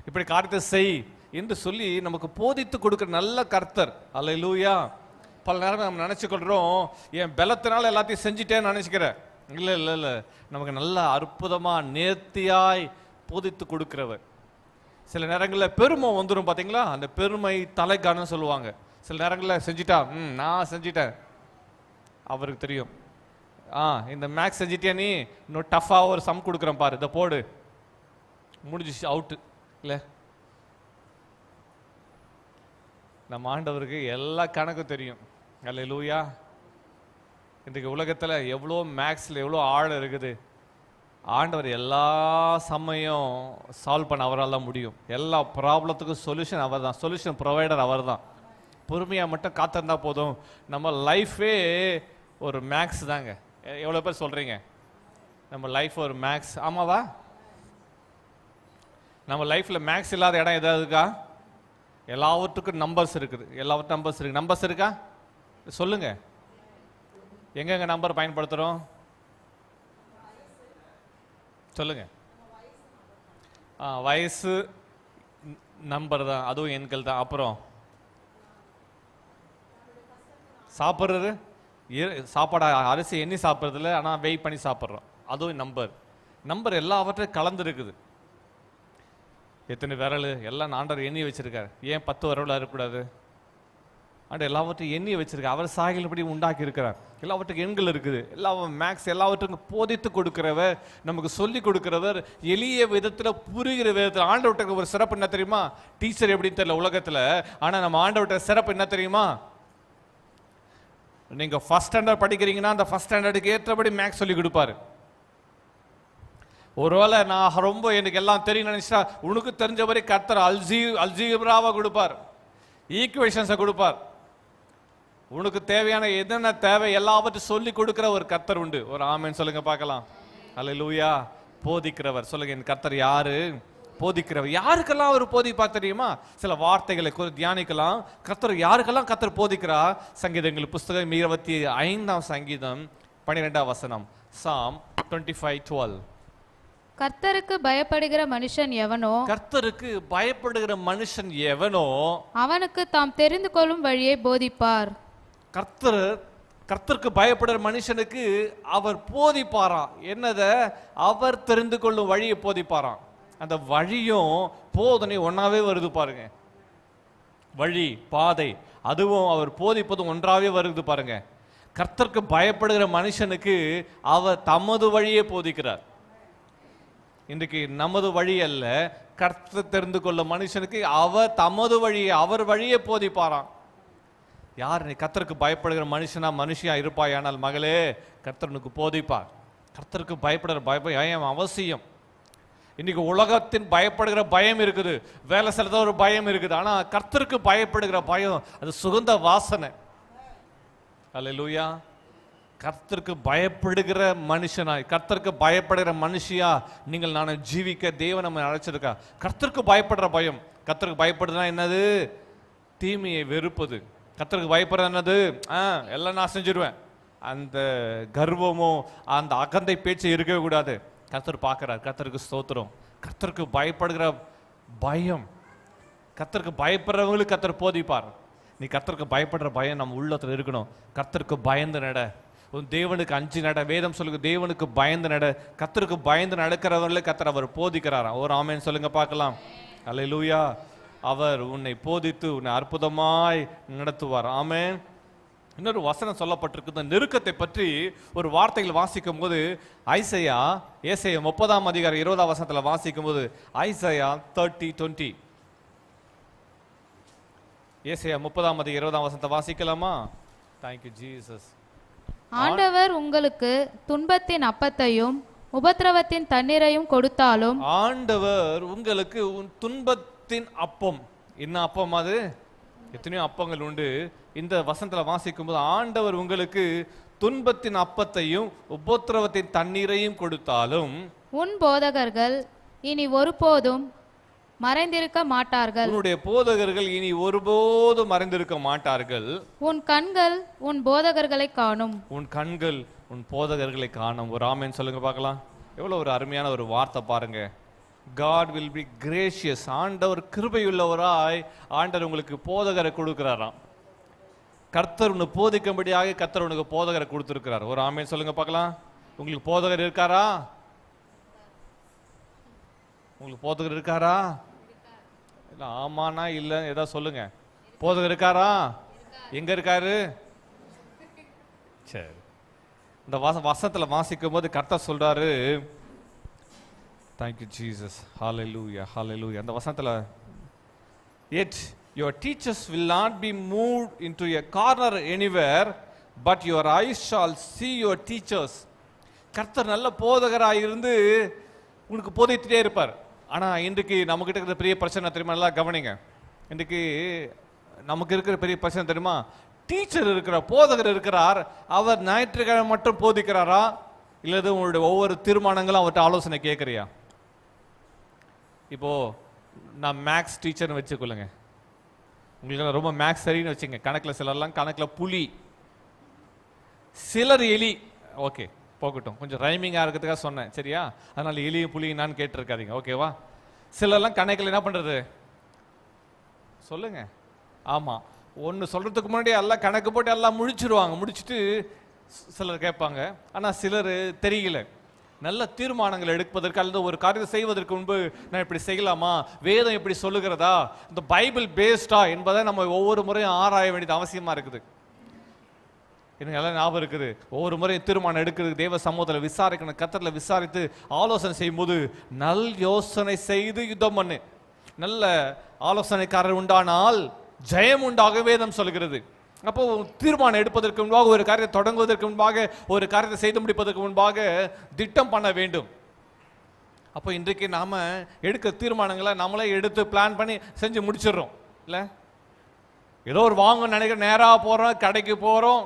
இப்படி காரியத்தை செய் என்று சொல்லி நமக்கு போதித்து கொடுக்கிற நல்ல கர்த்தர். அல்லேலூயா. பல நேரம் நம்ம நினைச்சு கொள்றோம், என் பலத்தினால எல்லாத்தையும் செஞ்சுட்டேன்னு நினைச்சுக்கிறேன். இல்லை இல்லை இல்லை, நமக்கு நல்ல அற்புதமா நேர்த்தியாய் போதித்து கொடுக்கிறவர். சில நேரங்களில் பெருமை வந்துடும் பார்த்தீங்களா, அந்த பெருமை தலைக்கானு சொல்லுவாங்க. சில நேரங்களில் செஞ்சிட்டா, நான் செஞ்சிட்டேன், அவருக்கு தெரியும். இந்த மேக்ஸ் செஞ்சிட்டியா, நீ இன்னும் டஃப்பாக ஒரு சம் கொடுக்குறேன் பாரு, இதை போடு, முடிஞ்சிச்சு, அவுட்டு. இல்லை, நம்ம ஆண்டவருக்கு எல்லா கணக்கும் தெரியும். அல்லேலூயா. இன்றைக்கு உலகத்தில் எவ்வளோ மேக்ஸில் எவ்வளோ ஆழம் இருக்குது. ஆண்டவர் எல்லா சமயம் சால்வ் பண்ண அவரால் தான் முடியும். எல்லா ப்ராப்ளத்துக்கும் சொல்யூஷன் அவர் தான், சொல்யூஷன் ப்ரொவைடர் அவர் தான். பொறுமையாக மட்டும் காத்திருந்தா போதும். நம்ம லைஃபே ஒரு மேக்ஸ் தாங்க. எவ்வளோ பேர் சொல்கிறீங்க நம்ம லைஃப் ஒரு மேக்ஸ்? ஆமாவா? நம்ம லைஃப்பில் மேக்ஸ் இல்லாத இடம் எதாவது இருக்கா? எல்லாவற்றுக்கும் நம்பர்ஸ் இருக்குது. எல்லாவற்றும் நம்பர்ஸ் இருக்கு. நம்பர்ஸ் இருக்கா சொல்லுங்க. எங்கெங்க நம்பர் பயன்படுத்துகிறோம் சொல்லுங்க. வயசு நம்பர் தான், அதுவும் எண்கள் தான். அப்புறம் சாப்பிட்றது சாப்பாடு அரிசி எண்ணி சாப்பிட்றதில்ல, ஆனால் வெயிட் பண்ணி சாப்பிட்றோம். அதுவும் நம்பர் எல்லாவற்றையும் கலந்து இருக்குது. எத்தனை விரல் எல்லாம் ஆண்டவர் எண்ணி வச்சிருக்காரு. ஏன் 10 விரல் இருக்கக்கூடாது? ஆண்டு எல்லாவற்றையும் எண்ணி வச்சிருக்காரு. அவர் சாயல்படி உண்டாக்கி இருக்கிறார். எல்லாவற்றுக்கும் எண்கள் இருக்குது. மேக்ஸ் எல்லாவற்றுக்கும் போதித்து கொடுக்கிறவர், நமக்கு சொல்லி கொடுக்கிறவர், எளிய விதத்தில் புரிகிற விதத்தில். ஆண்டவர்கிட்ட ஒரு சிறப்பு என்ன தெரியுமா? டீச்சர் எப்படின்னு தெரியல உலகத்தில், ஆனால் நம்ம ஆண்டவர்கிட்ட சிறப்பு என்ன தெரியுமா? நீங்க ஃபர்ஸ்ட் ஸ்டாண்டர்ட் படிக்கிறீங்கன்னா அந்த ஃபர்ஸ்ட் ஸ்டாண்டர்டுக்கு ஏற்றபடி மேக்ஸ் சொல்லி கொடுப்பாரு. ஒருவேளை நான் ரொம்ப எனக்கு எல்லாம் தெரியும் நினைச்சா உனக்கு தெரிஞ்சபடி கர்த்தர் அல்ஜீப்ராவை கொடுப்பார், ஈக்குவேஷன்ஸை கொடுப்பார். உனக்கு தேவையான என்னென்ன தேவை எல்லாவற்றையும் சொல்லி கொடுக்கிற ஒரு கர்த்தர் உண்டு. ஒரு ஆமென் சொல்லுங்க பார்க்கலாம். அல்லேலூயா. போதிக்கிறவர் சொல்லுங்க. என் கர்த்தர் யாரு? போதிக்கிறவர். யாருக்கெல்லாம் அவர் போதிப்பார் தெரியுமா? சில வார்த்தைகளை தியானிக்கலாம். கர்த்தர் யாருக்கெல்லாம் கர்த்தர் போதிக்கிறா? சங்கீதங்கள் புஸ்தகம் 25ஆம் சங்கீதம் 12ஆம் வசனம். Psalm 25:12. கர்த்தருக்கு பயப்படுகிற மனுஷன் எவனோ, கர்த்தருக்கு பயப்படுகிற மனுஷன் எவனோ அவனுக்கு தாம் தெரிந்து கொள்ளும் வழியை போதிப்பார். கர்த்தருக்கு பயப்படுற மனுஷனுக்கு அவர் போதிப்பாராம். என்னத? அவர் தெரிந்து கொள்ளும் வழியை போதிப்பாராம். அந்த வழியும் போதனை ஒன்னாவே வருது பாருங்க. வழி பாதை அதுவும் அவர் போதிப்பதும் ஒன்றாவே வருது பாருங்க. கர்த்தருக்கு பயப்படுகிற மனுஷனுக்கு அவர் தமது வழியை போதிக்கிறார். இன்றைக்கு நமது வழி அல்ல, கர்த்தர் தெரிந்து கொள்ள மனுஷனுக்கு அவர் தமது வழியை, அவர் வழியை போதிப்பாராம். யார் நீ கர்த்தருக்கு பயப்படுகிற மனுஷியா இருப்பாயானால் மகளே, கர்த்தனுக்கு போதிப்பார். கர்த்தருக்கு பயப்படுகிற பயம் அவசியம். இன்னைக்கு உலகத்தின் பயப்படுகிற பயம் இருக்குது, வேலை செய்யறத ஒரு பயம் இருக்குது. ஆனா கர்த்தருக்கு பயப்படுகிற பயம் அது சுகந்த வாசனை. அல்லேலூயா. கர்த்தருக்கு பயப்படுகிற மனுஷனாய், கர்த்தருக்கு பயப்படுகிற மனுஷியா நீங்கள் நான் ஜீவிக்க தேவன் நம்ம அழைச்சிருக்கா. கர்த்தருக்கு பயப்படுற பயம். கர்த்தருக்கு பயப்படுறதுனா என்னது? தீமையை வெறுப்பது. கர்த்தருக்கு பயப்படுறது என்னது? எல்லாம் நான் செஞ்சிருவேன். அந்த கர்வமோ அந்த அகந்தை பேச்சு இருக்கவே கூடாது. கர்த்தர் பார்க்கிறார். கர்த்தருக்கு ஸ்தோத்திரம். கர்த்தருக்கு பயப்படுகிற பயம், கர்த்தருக்கு பயப்படுறவங்களுக்கு கர்த்தர் போதிப்பார். நீ கர்த்தருக்கு பயப்படுற பயம் நம்ம உள்ளத்துல இருக்கணும். கர்த்தருக்கு பயந்து நட, உன் தேவனுக்கு அஞ்சு நட. வேதம் சொல்லுங்க, தேவனுக்கு பயந்து நட. கர்த்தருக்கு பயந்து நடக்கிறவர்களுக்கு கர்த்தர் அவர் போதிக்கிறாராம். ஒரு ஆமென் சொல்லுங்க பார்க்கலாம். அல்லேலூயா. அவர் உன்னை போதித்து உன்னை அற்புதமாய் நடத்துவார். ஆமென். இன்னொரு வசனம் சொல்லப்பட்டிருக்கு. இந்த நெருக்கத்தை பற்றி ஒரு வார்த்தைகள் வாசிக்கும் போது ஏசாயா 30ஆம் அதிகாரம் 20ஆம் வசனத்தில் வாசிக்கும் போது ஏசாயா 30:20. ஏசாயா 30ஆம் அதிகாரம் 20ஆம் வசனத்தை வாசிக்கலாமா? Thank you Jesus. ஆண்டவர் உங்களுக்கு துன்பத்தின் அப்பத்தையும் உபத்திரவத்தின் தண்ணீரையும் கொடுத்தாலும், ஆண்டவர் உங்களுக்கு துன்பத்தின் அப்பம். என்ன அப்பம் அது? எத்தனையோ அப்பங்கள் உண்டு. இந்த வசனத்துல வாசிக்கும் போது ஆண்டவர் உங்களுக்கு துன்பத்தின் அப்பத்தையும் உபத்திரவத்தின் தண்ணீரையும் கொடுத்தாலும், உன் போதகர்கள் இனி ஒருபோதும் மறைந்திருக்க மாட்டார்கள். உன்னுடைய போதகர்கள் இனி ஒருபோதும் மறைந்திருக்க மாட்டார்கள். உன் கண்கள் உன் போதகர்களை காணும். உன் கண்கள் உன் போதகர்களை காணும். ஒரு ஆமென் சொல்லுங்க பார்க்கலாம். எவ்வளவு ஒரு அருமையான ஒரு வார்த்தை பாருங்க. God will be gracious. ஆண்டவர் கிருபையுள்ளவராய் ஆண்டவர் உங்களுக்கு போதகரை கொடுக்கிறாராம். கர்த்தர் உன்னை போதிக்கும்படியாக கர்த்தர் உனக்கு போதகரை கொடுத்திருக்கிறார். ஒரு ஆமென் சொல்லுங்க பார்க்கலாம். உங்களுக்கு போதகர் இருக்காரா? உங்களுக்கு போதகர் இருக்காரா? இல்ல ஆமானா இல்ல ஏதாவது சொல்லுங்க. போதகர் இருக்காரா? எங்க இருக்காரு? சரி. இந்த வசனத்துல வாசிக்கும் போது கர்த்தர் சொல்றாரு, thank you Jesus, hallelujah, hallelujah. அந்த வசனத்துல, yet your teachers will not be moved into a corner anywhere, but your eyes shall see your teachers. கர்த்தர் நல்ல போதகராக இருந்து உங்களுக்கு போதித்துட்டே இருப்பார். ஆனா இன்றைக்கு நமக்கிட்ட இருக்கிற பெரிய பிரச்சனை தெரியுமா? நல்லா கவனிங்க. இன்றைக்கு நமக்கு இருக்கிற பெரிய பிரச்சனை தெரியுமா? டீச்சர் இருக்கிறார், போதகர் இருக்கிறார். அவர் ஞாயிற்றுக்கிழமை மட்டும் போதிக்கிறாரா, இல்லது உங்களுடைய ஒவ்வொரு தீர்மானங்களும் அவர்கிட்ட ஆலோசனை கேட்குறியா? இப்போ நான் மேக்ஸ் டீச்சர்னு வச்சுக்கொள்ளுங்க. உங்களுக்கு ரொம்ப மேக்ஸ் சரின்னு வச்சுங்க. கணக்கில் சிலர்லாம் கணக்கில் புலி, சிலர் எலி. ஓகே போகட்டும், கொஞ்சம் ரைமிங்காக இருக்கிறதுக்காக சொன்னேன், சரியா? அதனால எலியும் புலியும் நான் கேட்டிருக்காதீங்க, ஓகேவா? சிலர்லாம் கணக்கில் என்ன பண்ணுறது சொல்லுங்க? ஆமாம், ஒன்று சொல்கிறதுக்கு முன்னாடி எல்லாம் கணக்கு போட்டு எல்லாம் முடிச்சிருவாங்க. முடிச்சுட்டு சிலர் கேட்பாங்க. ஆனால் சிலர் தெரியல. நல்ல தீர்மானங்கள் எடுப்பதற்கு அல்லது ஒரு காரியத்தை செய்வதற்கு முன்பு நான் இப்படி செய்யலாமா, வேதம் இப்படி சொல்லுகிறதா, இந்த பைபிள் பேஸ்டா என்பதை நம்ம ஒவ்வொரு முறையும் ஆராய வேண்டியது அவசியமாக இருக்குது. எனக்கு எல்லாம் ஞாபகம் இருக்குது. ஒவ்வொரு முறையும் தீர்மானம் எடுக்கிறது தேவ சமூகத்தில் விசாரிக்கணும். கர்த்தரில் விசாரித்து ஆலோசனை செய்யும்போது நல் யோசனை செய்து யுத்தம் பண்ணு. நல்ல ஆலோசனைக்காரர் உண்டானால் ஜெயம் உண்டாக வேதம் சொல்கிறது. அப்போ தீர்மானம் எடுப்பதற்கு முன்பாக, ஒரு காரியத்தை தொடங்குவதற்கு முன்பாக, ஒரு காரியத்தை செய்து முடிப்பதற்கு முன்பாக திட்டம் பண்ண வேண்டும். அப்போ இன்றைக்கு நாம எடுக்க தீர்மானங்களை நம்மளே எடுத்து பிளான் பண்ணி செஞ்சு முடிச்சிடுறோம் இல்லை? ஏதோ ஒரு வாங்க நினைக்கிற நேராக போகிறோம், கடைக்கு போகிறோம்,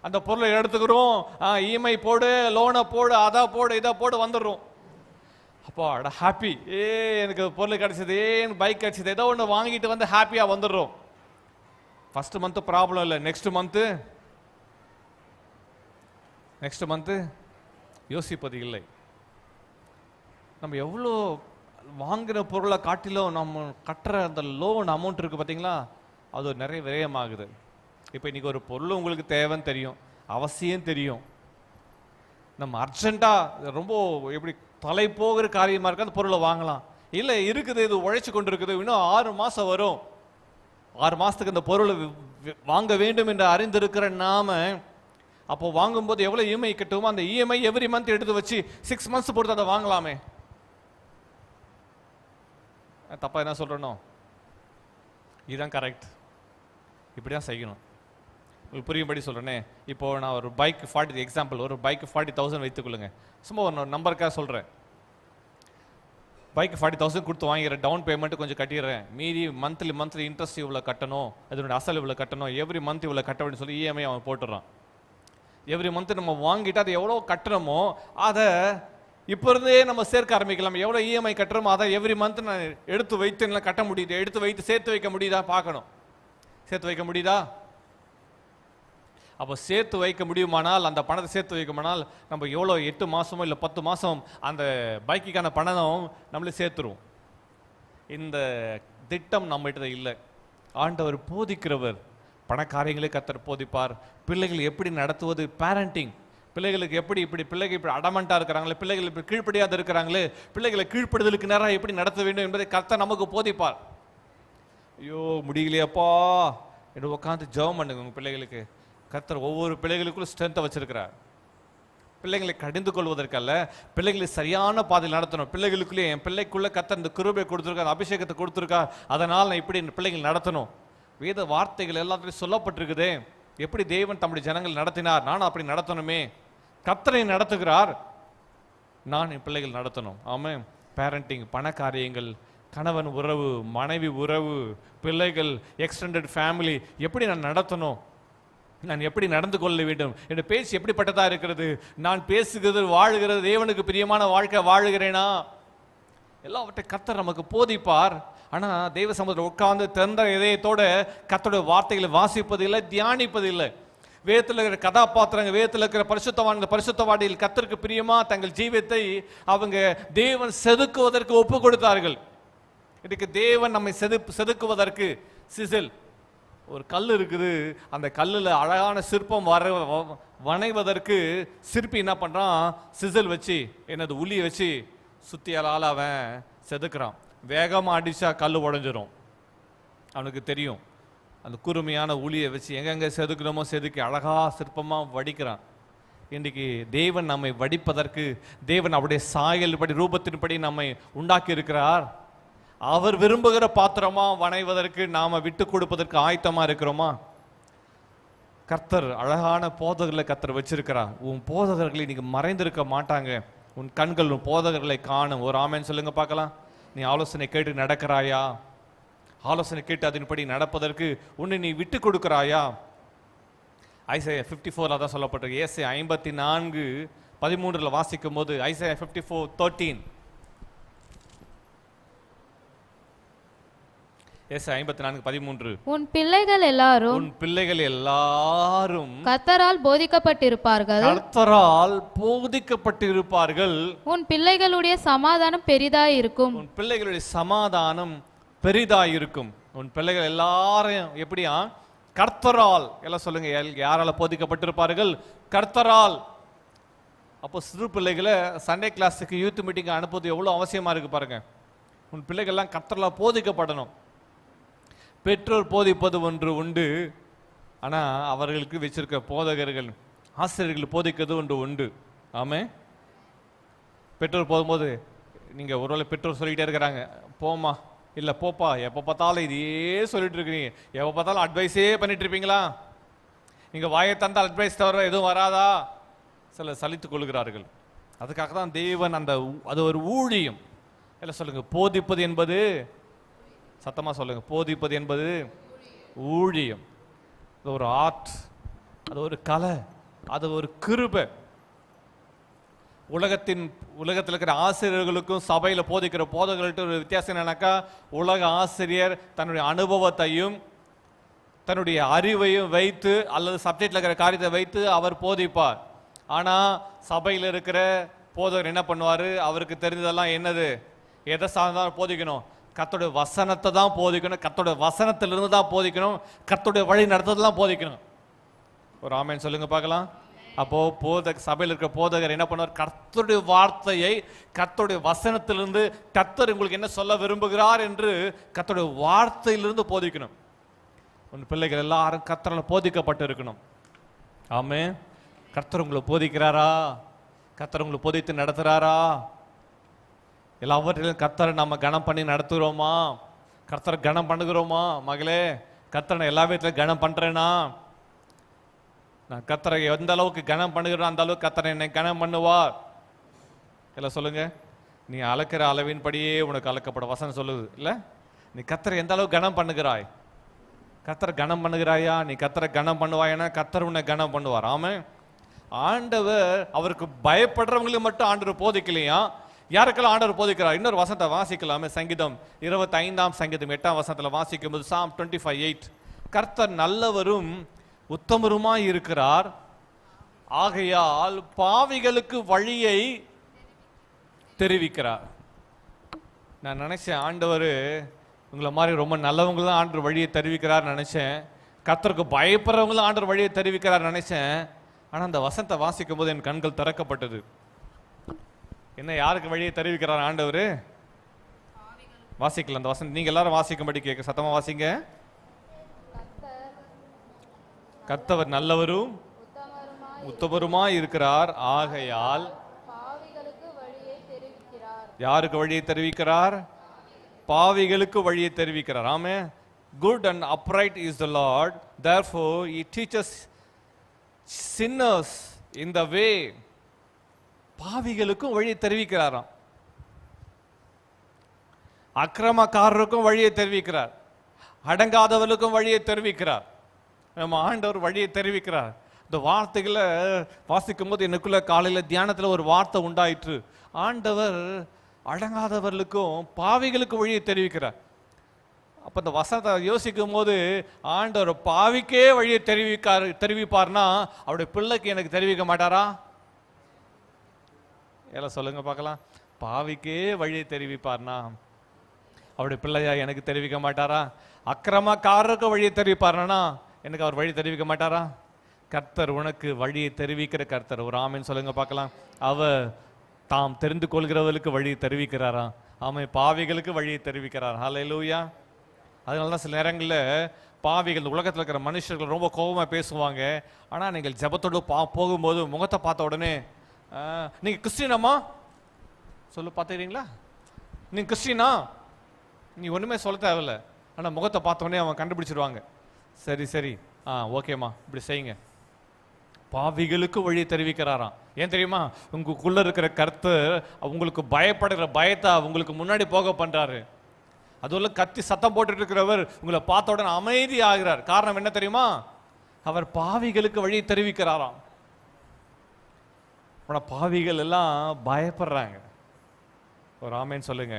அந்த பொருளை எடுத்துக்கிறோம், இஎம்ஐ போடு, லோனை போடு, அதை போடு, இதை போடு, வந்துடுறோம். அப்போ அட ஹாப்பி, எனக்கு பொருள் கிடைச்சது, எனக்கு பைக் கிடைச்சது, ஏதோ ஒன்று வாங்கிட்டு வந்து ஹாப்பியாக வந்துடுறோம். ஃபர்ஸ்ட் மந்த்து ப்ராப்ளம் இல்லை, நெக்ஸ்ட் மந்த்து யோசிப்பது இல்லை. நம்ம எவ்வளோ வாங்கின பொருளை காட்டிலும் நம்ம கட்டுற அந்த லோன் அமௌண்ட் இருக்குது பார்த்தீங்களா, அது நிறைய விரயமாகுது. இப்போ இன்றைக்கி ஒரு பொருள் உங்களுக்கு தேவைன்னு தெரியும், அவசியம் தெரியும், நம்ம அர்ஜென்ட்டாக ரொம்ப எப்படி தலை போகிற காரியமாக இருக்குது, அந்த பொருளை வாங்கலாம். இல்லை இருக்குது, இது உழைச்சி கொண்டு இருக்குது, இன்னும் 6 மாதம் வரும், 6 மாதத்துக்கு இந்த பொருளை வாங்க வேண்டும் என்று அறிந்திருக்கிற நாம அப்போ வாங்கும்போது எவ்வளோ இஎம்ஐ கட்டுவோமோ அந்த இஎம்ஐ எவ்ரி மந்த் எடுத்து வச்சு 6 மந்த்ஸ் பொறுத்து அதை வாங்கலாமே. தப்பா என்ன சொல்றனோ? இதுதான் கரெக்ட், இப்படி தான் செய்யணும். உங்களுக்கு புரியும்படி சொல்கிறேனே. இப்போ நான் ஒரு பைக் 40 எக்ஸாம்பிள், ஒரு பைக் 40,000 வைத்துக்கொள்ளுங்க. சும்மா ஒரு நம்பருக்காக சொல்கிறேன். பைக் 40,000 கொடுத்து வாங்கிடுறேன், டவுன் பேமெண்ட்டு கொஞ்சம் கட்டிடுறேன், மீதி மந்த்லி இன்ட்ரெஸ்ட் இவ்வளோ கட்டணும், அதனுடைய அசல் இவ்வளோ கட்டணும், எவ்ரி மந்த் இவ்வளோ கட்ட வேண்டும் சொல்லி இஎம்ஐ அவன் போட்டுடுறான். எவ்ரி மந்த் நம்ம வாங்கிட்டு அதை எவ்வளோ கட்டுறோமோ அதை இப்போ இருந்தே நம்ம சேர்க்க ஆரம்பிக்கலாம். எவ்வளோ இஎம்ஐ கட்டுறோமோ அதை எவ்ரி மந்த் நான் எடுத்து வைத்து கட்ட முடியுது, எடுத்து வைத்து சேர்த்து வைக்க முடியுதா பார்க்கணும். சேர்த்து வைக்க முடியுதா? அப்போ சேர்த்து வைக்க முடியுமானால், அந்த பணத்தை சேர்த்து வைக்குமானால் நம்ம எவ்வளோ 8 மாதமோ இல்லை 10 மாதம் அந்த பைக்குக்கான பணம் நம்மளே சேர்த்துருவோம். இந்த திட்டம் நம்மகிட்ட இல்லை. ஆண்டவர் போதிக்கிறவர், பணக்காரியங்களே கர்த்தர் போதிப்பார். பிள்ளைகள் எப்படி நடத்துவது, பேரண்டிங், பிள்ளைகளுக்கு எப்படி பிள்ளைகள் இப்படி அடமண்டாக இருக்கிறாங்களே, பிள்ளைகள் இப்படி கீழ்ப்படியாக இருக்கிறாங்களே, பிள்ளைகளை கீழ்ப்படுதலுக்கு நேரம் எப்படி நடத்த வேண்டும் என்பதை கர்த்தர் நமக்கு போதிப்பார். ஐயோ முடியலையாப்பா என்று உட்காந்து ஜெபம் பண்ணுங்க உங்கள் பிள்ளைகளுக்கு. கர்த்தர் ஒவ்வொரு பிள்ளைகளுக்குள்ள ஸ்ட்ரென்த்தை வச்சிருக்கிறார். பிள்ளைகளை கடிந்து கொள்வதற்கல்ல, பிள்ளைகளை சரியான பாதையில் நடத்தணும். பிள்ளைகளுக்குள்ளே என் பிள்ளைக்குள்ள கர்த்தர் இந்த கிருபை கொடுத்துருக்கார், அபிஷேகத்தை கொடுத்துருக்கார், அதனால் நான் இப்படி பிள்ளைகள் நடத்தணும். வேத வார்த்தைகள் எல்லாத்தையும் சொல்லப்பட்டிருக்குதே. எப்படி தேவன் தம்முடைய ஜனங்கள் நடத்தினார், நானும் அப்படி நடத்தணுமே. கர்த்தரை நடத்துகிறார், நான் என் பிள்ளைகள் நடத்தணும். ஆமாம். பேரண்டிங், பண காரியங்கள், கணவன் உறவு, மனைவி உறவு, பிள்ளைகள், எக்ஸ்டெண்டட் ஃபேமிலி, எப்படி நான் நடத்தணும், நான் எப்படி நடந்து கொள்ள வேண்டும், என் பேச்சு எப்படிப்பட்டதா இருக்கிறது, நான் பேசுகிறது வாழுகிறது தேவனுக்கு பிரியமான வாழ்க்கை வாழுகிறேனா, எல்லாவற்றை கர்த்தர் நமக்கு போதிப்பார். ஆனால் தெய்வ சமூகத்தில் உட்கார்ந்து திறந்த இதயத்தோட கர்த்தருடைய வார்த்தைகளை வாசிப்பதில்லை, தியானிப்பதில்லை. வேதத்தில் இருக்கிற கதாபாத்திரங்கள், வேதத்தில் இருக்கிற பரிசுத்தவாடிகள் கர்த்தருக்கு பிரியமா தங்கள் ஜீவியத்தை அவங்க தேவன் செதுக்குவதற்கு ஒப்பு கொடுத்தார்கள். இதுக்கு தேவன் நம்மை செதுக்குவதற்கு சிசில் ஒரு கல் இருக்குது, அந்த கல்லில் அழகான சிற்பம் வரைவதற்கு சிற்பி என்ன பண்ணுறான், சிசில் வச்சு என்னது உளியை வச்சு சுத்தியால் அவன் செதுக்குறான். வேகமாக அடித்தா கல் உடஞ்சிரும். அவனுக்கு தெரியும், அந்த கூர்மையான உளியை வச்சு எங்கெங்கே செதுக்கணுமோ செதுக்கி அழகாக சிற்பமாக வடிக்கிறான். இன்றைக்கு தேவன் நம்மை வடிப்பதற்கு, தேவன் அவருடைய சாயல்படி ரூபத்தின்படி நம்மை உண்டாக்கி இருக்கிறார். அவர் விரும்புகிற பாத்திரமா வணைவதற்கு நாம விட்டு கொடுப்பதற்கு ஆயத்தமா இருக்கிறோமா? கர்த்தர் அழகான போதகர்களை கர்த்தர் வச்சிருக்கிறார். உன் போதகர்களை நீங்க மறைந்திருக்க மாட்டாங்க. உன் கண்கள் உன் போதகர்களை காணும். ஒரு ஆமேன்னு சொல்லுங்க பார்க்கலாம். நீ ஆலோசனை கேட்டு நடக்கிறாயா? ஆலோசனை கேட்டு அதன்படி நடப்பதற்கு உன்னை நீ விட்டு கொடுக்கிறாயா? ஐசையா 54 தான் சொல்லப்பட்டிருக்கு. ஏசாயா 54:13 வாசிக்கும் போது, ஐசையா 54:13, ஏசாயா 54:13, உன் பிள்ளைகள் எல்லாரும் கர்த்தரால் போதிக்கப்பட்டிருப்பார்கள். உன் பிள்ளைகளுடைய சமாதானம் பெரிதாயிருக்கும். உன் பிள்ளைகள் எல்லாரையும் எப்படியா? கர்த்தரால். எல்லாம் சொல்லுங்க, யாரால போதிக்கப்பட்டிருப்பார்கள்? கர்த்தரால். அப்போ சிறு பிள்ளைகளை சண்டே கிளாஸுக்கு, யூத் மீட்டிங் அனுப்புவது எவ்வளோ அவசியமா இருக்கு பாருங்க. உன் பிள்ளைகள்லாம் கர்த்தரால் போதிக்கப்படணும். பெற்றோர் போதிப்பது ஒன்று உண்டு, ஆனா அவர்களுக்கு வச்சிருக்க போதகர்கள், ஆசிரியர்கள் போதிக்கிறது ஒன்று உண்டு. ஆமே. பெற்றோர் போகும்போது நீங்க ஒருவேளை பெற்றோர் சொல்லிக்கிட்டே இருக்கிறாங்க, போமா இல்லை போப்பா, எப்போ பார்த்தாலும் இதையே சொல்லிட்டு இருக்கிறீங்க, எப்போ பார்த்தாலும் அட்வைஸே பண்ணிட்டு இருப்பீங்களா, நீங்கள் வாயை தந்தால் அட்வைஸ் தவிர எதுவும் வராதா? சில சலித்து கொள்கிறார்கள். அதுக்காக தான் தேவன் அது ஒரு ஊழியம். இல்லை சொல்லுங்க, போதிப்பது என்பது, சத்தமாக சொல்லுங்க, போதிப்பது என்பது ஊழியம். அது ஒரு ஆர்ட், அது ஒரு கலை, அது ஒரு கிருபை. உலகத்தில் இருக்கிற ஆசிரியர்களுக்கும் சபையில் போதிக்கிற போதகர்கள்ட்ட ஒரு வித்தியாசம் என்னன்னாக்கா, உலக ஆசிரியர் தன்னுடைய அனுபவத்தையும் தன்னுடைய அறிவையும் வைத்து அல்லது சப்ஜெக்டில் இருக்கிற காரியத்தை வைத்து அவர் போதிப்பார். ஆனால் சபையில் இருக்கிற போதகர் என்ன பண்ணுவார்? அவருக்கு தெரிஞ்சதெல்லாம் என்னது? எதை சார்ந்தான் போதிக்கணும்? கர்த்தருடைய வசனத்தை தான் போதிக்கணும், கர்த்தருடைய வசனத்திலிருந்து தான் போதிக்கணும், கர்த்தருடைய வழி நடத்ததான் போதிக்கணும். ஒரு ஆமேன் சொல்லுங்க பார்க்கலாம். அப்போ சபையில் இருக்கிற போதகர் என்ன பண்ணுவார்? கர்த்தருடைய வார்த்தையை, கர்த்தருடைய வசனத்திலிருந்து கர்த்தர் உங்களுக்கு என்ன சொல்ல விரும்புகிறார் என்று கர்த்தருடைய வார்த்தையிலிருந்து போதிக்கணும். உன் பிள்ளைகள் எல்லாரும் கர்த்தரால் போதிக்கப்பட்டு இருக்கணும். ஆமே. கர்த்தர் உங்களை போதிக்கிறாரா? கர்த்தர் உங்களை போதித்து நடத்துறாரா? எல்லாவற்றிலும் கர்த்தரை நம்ம கனம் பண்ணி நடத்துகிறோமா? கர்த்தரை கனம் பண்ணுகிறோமா? மகளே, கர்த்தரை எல்லா விதத்திலும் கனம் பண்றேனா? நான் கர்த்தரை எந்த அளவுக்கு கனம் பண்ணுகிறோம் அந்த அளவுக்கு கர்த்தரை என்னை கனம் பண்ணுவார். எல்லாம் சொல்லுங்க. நீ அளக்கிற அளவின் படியே உனக்கு அளக்கப்பட வசனம் சொல்லுது இல்ல? நீ கர்த்தரை எந்த அளவுக்கு கனம் பண்ணுகிறாய்? கர்த்தரை கனம் பண்ணுகிறாயா? நீ கர்த்தரை கனம் பண்ணுவாயனா கர்த்தர் உன்னை கனம் பண்ணுவார். ஆமே. ஆண்டவர் அவருக்கு பயப்படுறவங்களுக்கு மட்டும் ஆண்டவர் போதிக்கலையா, யாருக்கெல்லாம் ஆண்டவர் போதிக்கிறார்? இன்னொரு வசனத்தை வாசிக்கலாமே. சங்கீதம் 25 சங்கீதம் 8 வசனத்துல வாசிக்கும் போது, Psalm 25:8, கர்த்தர் நல்லவரும் உத்தமருமாய் இருக்கிறார், ஆகையால் பாவிகளுக்கு வழியை தெரிவிக்கிறார். நான் நினைச்சேன் ஆண்டவர் உங்களை மாதிரி ரொம்ப நல்லவங்க தான் ஆண்டவர் வழியை தெரிவிக்கிறார் நினைச்சேன். கர்த்தருக்கு பயப்படுறவங்களும் ஆண்டவர் வழியை தெரிவிக்கிறார் நினைச்சேன். ஆனா அந்த வசனத்தை வாசிக்கும் போது என் கண்கள் திறக்கப்பட்டது. என்ன, யாருக்கு வழியை தெரிவிக்கிறார் ஆண்டவர்? வாசிக்கலாம் அந்த வசனம். நீங்க எல்லாரும் வாசிக்கும்படி கேட்க, சத்தமா வாசிங்க. கர்த்தர் நல்லவரும் உத்தமருமாய் இருக்கிறார், ஆகையால் யாருக்கு வழியை தெரிவிக்கிறார்? பாவிகளுக்கு வழியை தெரிவிக்கிறார். ஆமே. Good and upright is the Lord, therefore he teaches sinners in the way. பாவிகளுக்கும் வழியை தெரிவிக்கிறாராம், அக்கிரமக்காரருக்கும் வழியை தெரிவிக்கிறார், அடங்காதவர்களுக்கும் வழியை தெரிவிக்கிறார். நம்ம ஆண்டவர் வழியை தெரிவிக்கிறார். இந்த வார்த்தைகளை வாசிக்கும் போது எனக்குள்ள காலையில் தியானத்தில் ஒரு வார்த்தை உண்டாயிற்று. ஆண்டவர் அடங்காதவர்களுக்கும் பாவிகளுக்கு வழியை தெரிவிக்கிறார். அப்போ இந்த வசனத்தை யோசிக்கும் போது, ஆண்டவர் பாவிக்கே வழியை தெரிவிப்பார்னா அவருடைய பிள்ளைக்கு எனக்கு தெரிவிக்க மாட்டாரா? எல்லாம் சொல்லுங்க பார்க்கலாம். பாவிக்கே வழியை தெரிவிப்பார்னா அவருடைய பிள்ளையா எனக்கு தெரிவிக்க மாட்டாரா? அக்கிரமக்காரருக்கு வழியை தெரிவிப்பார்னா எனக்கு அவர் வழி தெரிவிக்க மாட்டாரா? கர்த்தர் உனக்கு வழியை தெரிவிக்கிற கர்த்தர். ஒரு ஆமேன்னு சொல்லுங்க பார்க்கலாம். அவர் தாம் தெரிந்து கொள்கிறவர்களுக்கு வழியை தெரிவிக்கிறாரா? ஆமை. பாவிகளுக்கு வழியை தெரிவிக்கிறார். ஹல்லேலூயா. அதனால தான் சில நேரங்களில் பாவிகள், உலகத்தில் இருக்கிற மனுஷர்கள் ரொம்ப கோபமாக பேசுவாங்க. ஆனால் நீங்கள் ஜெபத்தோடு போகும்போது முகத்தை பார்த்த உடனே, நீங்கள் கிறிஸ்டினாமா சொல்லு, பார்த்துக்கிறீங்களா? நீங்கள் கிறிஸ்டினா? நீ ஒன்றுமே சொல்ல தேவையில்ல, ஆனால் முகத்தை பார்த்தோடனே அவன் கண்டுபிடிச்சிருவாங்க. சரி சரி, ஓகேம்மா, இப்படி செய்யுங்க. பாவிகளுக்கு வழி தெரிவிக்கிறாராம். ஏன் தெரியுமா? உங்களுக்குள்ள இருக்கிற கர்த்தர் உங்களுக்கு பயப்படுகிற பயத்தை உங்களுக்கு முன்னாடி போக பண்றாரு. அதுல கத்தி சத்தம் போட்டுட்டு இருக்கிறவர் உங்களை பார்த்த உடனே அமைதி ஆகிறார். காரணம் என்ன தெரியுமா? அவர் பாவிகளுக்கு வழி தெரிவிக்கிறாராம். ஆனா பாவிகள் எல்லாம் பயப்படுறாங்க. ஒரு ஆமேன்னு சொல்லுங்க.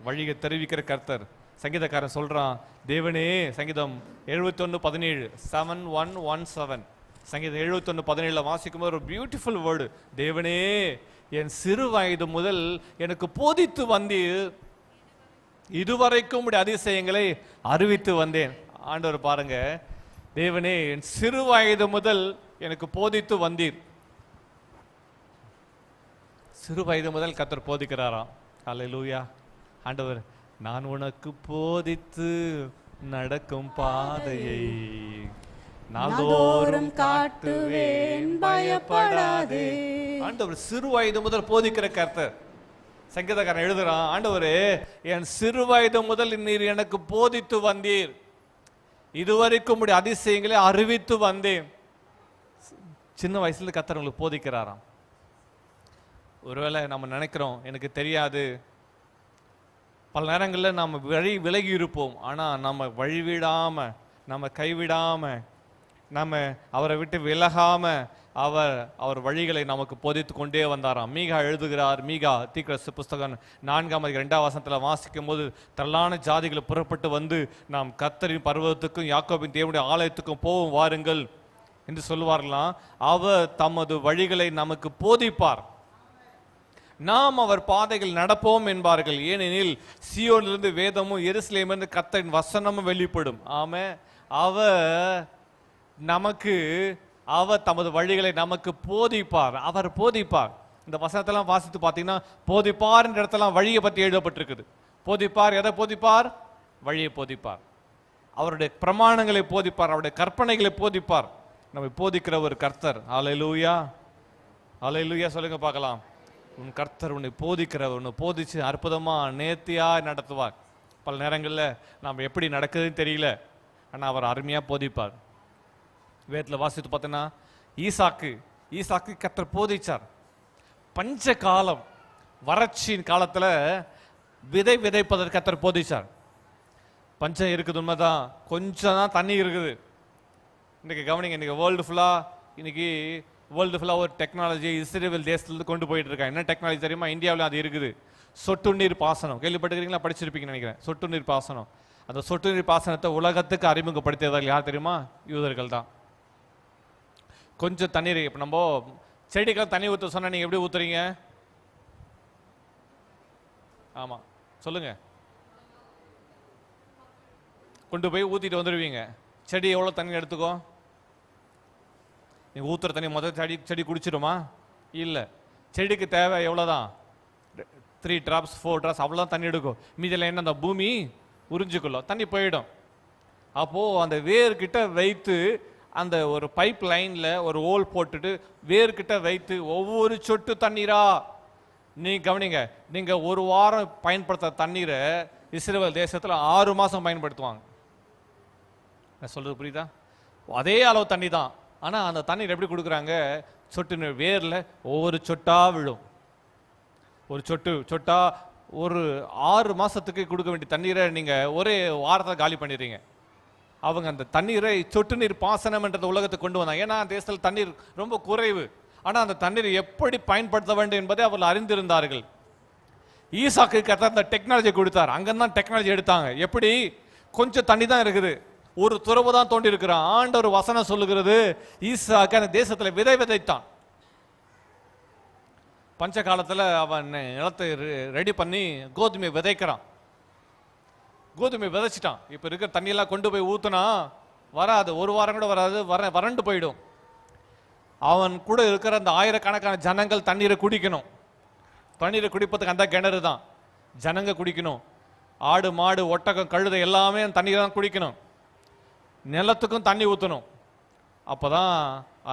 வழியை தெரிவிக்கிற கர்த்தர். சங்கீதக்காரன் சொல்றான், தேவனே, சங்கீதம் 71:17, 71:17, சங்கீதம் 71:17 வாசிக்கும் போது ஒரு பியூட்டிஃபுல் வேர்டு. தேவனே, என் சிறு வயது முதல் எனக்கு போதித்து வந்தீர், இதுவரைக்கும் உம்முடைய அதிசயங்களை அறிவித்து வந்தேன். ஆண்டவர் பாருங்க, தேவனே என் சிறு வயது முதல் எனக்கு போதித்து வந்தீர். சிறு வயது முதல் கர்த்தர் போதிக்கிறாராம். அல்லேலூயா. ஆண்டவர், நான் உனக்கு போதித்து நடக்கும் பாதையை நாள்தோறும் காட்டுவேன், பயப்படாதே. ஆண்டவர் சிறு வயது முதல் போதிக்கிற கர்த்தர். சங்கீதக்காரன் எழுதுறான், ஆண்டவரே என் சிறு வயது முதல் நீர் எனக்கு போதித்து வந்தீர், இதுவரைக்கும் உம்முடைய அதிசயங்களை அறிவித்து வந்தேன். சின்ன வயசுல கர்த்தர் உங்களுக்கு போதிக்கிறாராம். ஒருவேளை நம்ம நினைக்கிறோம் எனக்கு தெரியாது, பல நேரங்களில் நம்ம விலகி இருப்போம். ஆனால் நம்ம வழிவிடாம, நம்ம கைவிடாம, நம்ம அவரை விட்டு விலகாம அவர் வழிகளை நமக்கு போதித்து கொண்டே வந்தாராம். மீகா எழுதுகிறார், மீகா தீர்க்கதரிசி புஸ்தகம் 4:2 வாசிக்கும் போது, திரளான ஜாதிகள் புறப்பட்டு வந்து நாம் கர்த்தரின் பர்வதத்துக்கும் யாக்கோபின் தேவனுடைய ஆலயத்துக்கும் போவோம் வாருங்கள் என்று சொல்லுவார்களாம். அவர் தமது வழிகளை நமக்கு போதிப்பார், நாம் அவர் பாதைகள் நடப்போம் என்பார்கள். ஏனெனில் சீயோனிலிருந்து வேதமும் எருசலேமிலிருந்து கர்த்தரின் வசனமும் வெளிப்படும். ஆமே, அவர் தமது வழிகளை நமக்கு போதிப்பார். அவர் போதிப்பார். இந்த வசனத்தெல்லாம் வாசித்து பார்த்தீங்கன்னா, போதிப்பார் என்ற இடத்தெல்லாம் வழியை பற்றி எழுதப்பட்டிருக்குது. போதிப்பார், எதை போதிப்பார்? வழியை போதிப்பார். அவருடைய பிரமாணங்களை போதிப்பார், அவருடைய கற்பனைகளை போதிப்பார். நம்மை போதிக்கிற ஒரு கர்த்தர். அல்லேலூயா, அல்லேலூயா சொல்லுங்க பார்க்கலாம். உன் கர்த்தர் உன்னை போதிக்கிறவர், உன்னை போதிச்சு அற்புதமா நேர்த்தியா நடத்துவார். பல நேரங்களில் நாம் எப்படி நடக்குதுன்னு தெரியல, ஆனால் அவர் அருமையா போதிப்பார். வேதத்தில் வாசித்து பார்த்தீங்கன்னா, ஈசாக்கு கர்த்தர் போதிச்சார். பஞ்ச காலம், வறட்சியின் காலத்தில் விதைப்பதற்கு கர்த்தர் போதிச்சார். பஞ்சம் இருக்குது உண்மைதான், கொஞ்சம் தான் தண்ணி இருக்குது. இன்னைக்கு கவனிங்க, இன்னைக்கு வேர்ல்டு ஃபுல்லாக ஒரு டெக்னாலஜி இஸ்ரேல் தேசத்துலேருந்து கொண்டு போயிட்டு இருக்காங்க. என்ன டெக்னாலஜி தெரியுமா? இந்தியாவில் அது இருக்குது. சொட்டு நீர் பாசனம் கேள்விப்பட்டிருக்கீங்களா? படிச்சிருப்பீங்கன்னு நினைக்கிறேன். சொட்டு நீர் பாசனம். அந்த சொட்டு நீர் பாசனத்தை உலகத்துக்கு அறிமுகப்படுத்தியவர்கள் யார் தெரியுமா? யூதர்கள் தான். கொஞ்சம் தண்ணீர், இப்போ நம்ம செடிக்கெல்லாம் தண்ணி ஊற்ற சொன்னால் நீங்கள் எப்படி ஊற்றுறீங்க? ஆமாம், சொல்லுங்க. கொண்டு போய் ஊற்றிட்டு வந்துடுவீங்க. செடி எவ்வளோ தண்ணி எடுத்துக்கோ? நீங்கள் ஊற்றுற தண்ணி முதல் செடி குடிச்சிடுமா? இல்லை. செடிக்கு தேவை எவ்வளோதான்? 3 drops 4 drops அவ்வளோதான் தண்ணி எடுக்கும். மீதியில் என்ன, அந்த பூமி உறிஞ்சிக்கொள்ளும், தண்ணி போயிடும். அப்போது அந்த வேர்கிட்ட வைத்து, அந்த ஒரு பைப் லைனில் ஒரு ஹோல் போட்டுட்டு வேர்கிட்ட வைத்து ஒவ்வொரு சொட்டு தண்ணீரா நீங்கள் கவனிங்க. நீங்கள் ஒரு வாரம் பயன்படுத்த தண்ணீரை இஸ்ரேல் தேசத்தில் 6 மாதம் பயன்படுத்துவாங்க. நான் சொல்கிறது புரியுதா? அதே அளவு தண்ணி தான், ஆனால் அந்த தண்ணீர் எப்படி கொடுக்குறாங்க? சொட்டு வேரில் ஒவ்வொரு சொட்டா விழும். ஒரு சொட்டா ஒரு 6 மாதத்துக்கு கொடுக்க வேண்டிய தண்ணீரை நீங்கள் ஒரே வாரத்தில் காலி பண்ணிடுறீங்க. அவங்க அந்த தண்ணீரை சொட்டு நீர் பாசனம் என்ற உலகத்துக்கு கொண்டு வந்தாங்க. ஏன்னா தேசத்தில் தண்ணீர் ரொம்ப குறைவு. ஆனால் அந்த தண்ணீரை எப்படி பயன்படுத்த வேண்டும் என்பதை அவர்கள் அறிந்திருந்தார்கள். ஈசாக்கு கர்த்தர் அந்த டெக்னாலஜி கொடுத்தார். அங்கேதான் டெக்னாலஜி எடுத்தாங்க. எப்படி? கொஞ்சம் தண்ணி தான் இருக்குது, ஒரு துறவு தான் தோண்டி இருக்கிறான். ஆண்டவர் வசனம் சொல்லுகிறது, ஈசாக்கு அந்த தேசத்தில் விதைத்தான். பஞ்ச காலத்தில் அவன் நிலத்தை ரெடி பண்ணி கோதுமை விதைக்கிறான். கோதுமை விதைச்சிட்டான். இப்போ இருக்கிற தண்ணியெல்லாம் கொண்டு போய் ஊற்றுனா வராது, ஒரு வாரம் கூட வராது, வறண்டு போயிடும். அவன் கூட இருக்கிற அந்த ஆயிரக்கணக்கான ஜனங்கள் தண்ணீரை குடிக்கணும். தண்ணீரை குடிப்பதுக்கு அந்த கிணறு தான் ஜனங்க குடிக்கணும். ஆடு மாடு ஒட்டகம் கழுதை எல்லாமே தண்ணீரை தான் குடிக்கணும். நிலத்துக்கும் தண்ணி ஊற்றணும். அப்போ தான்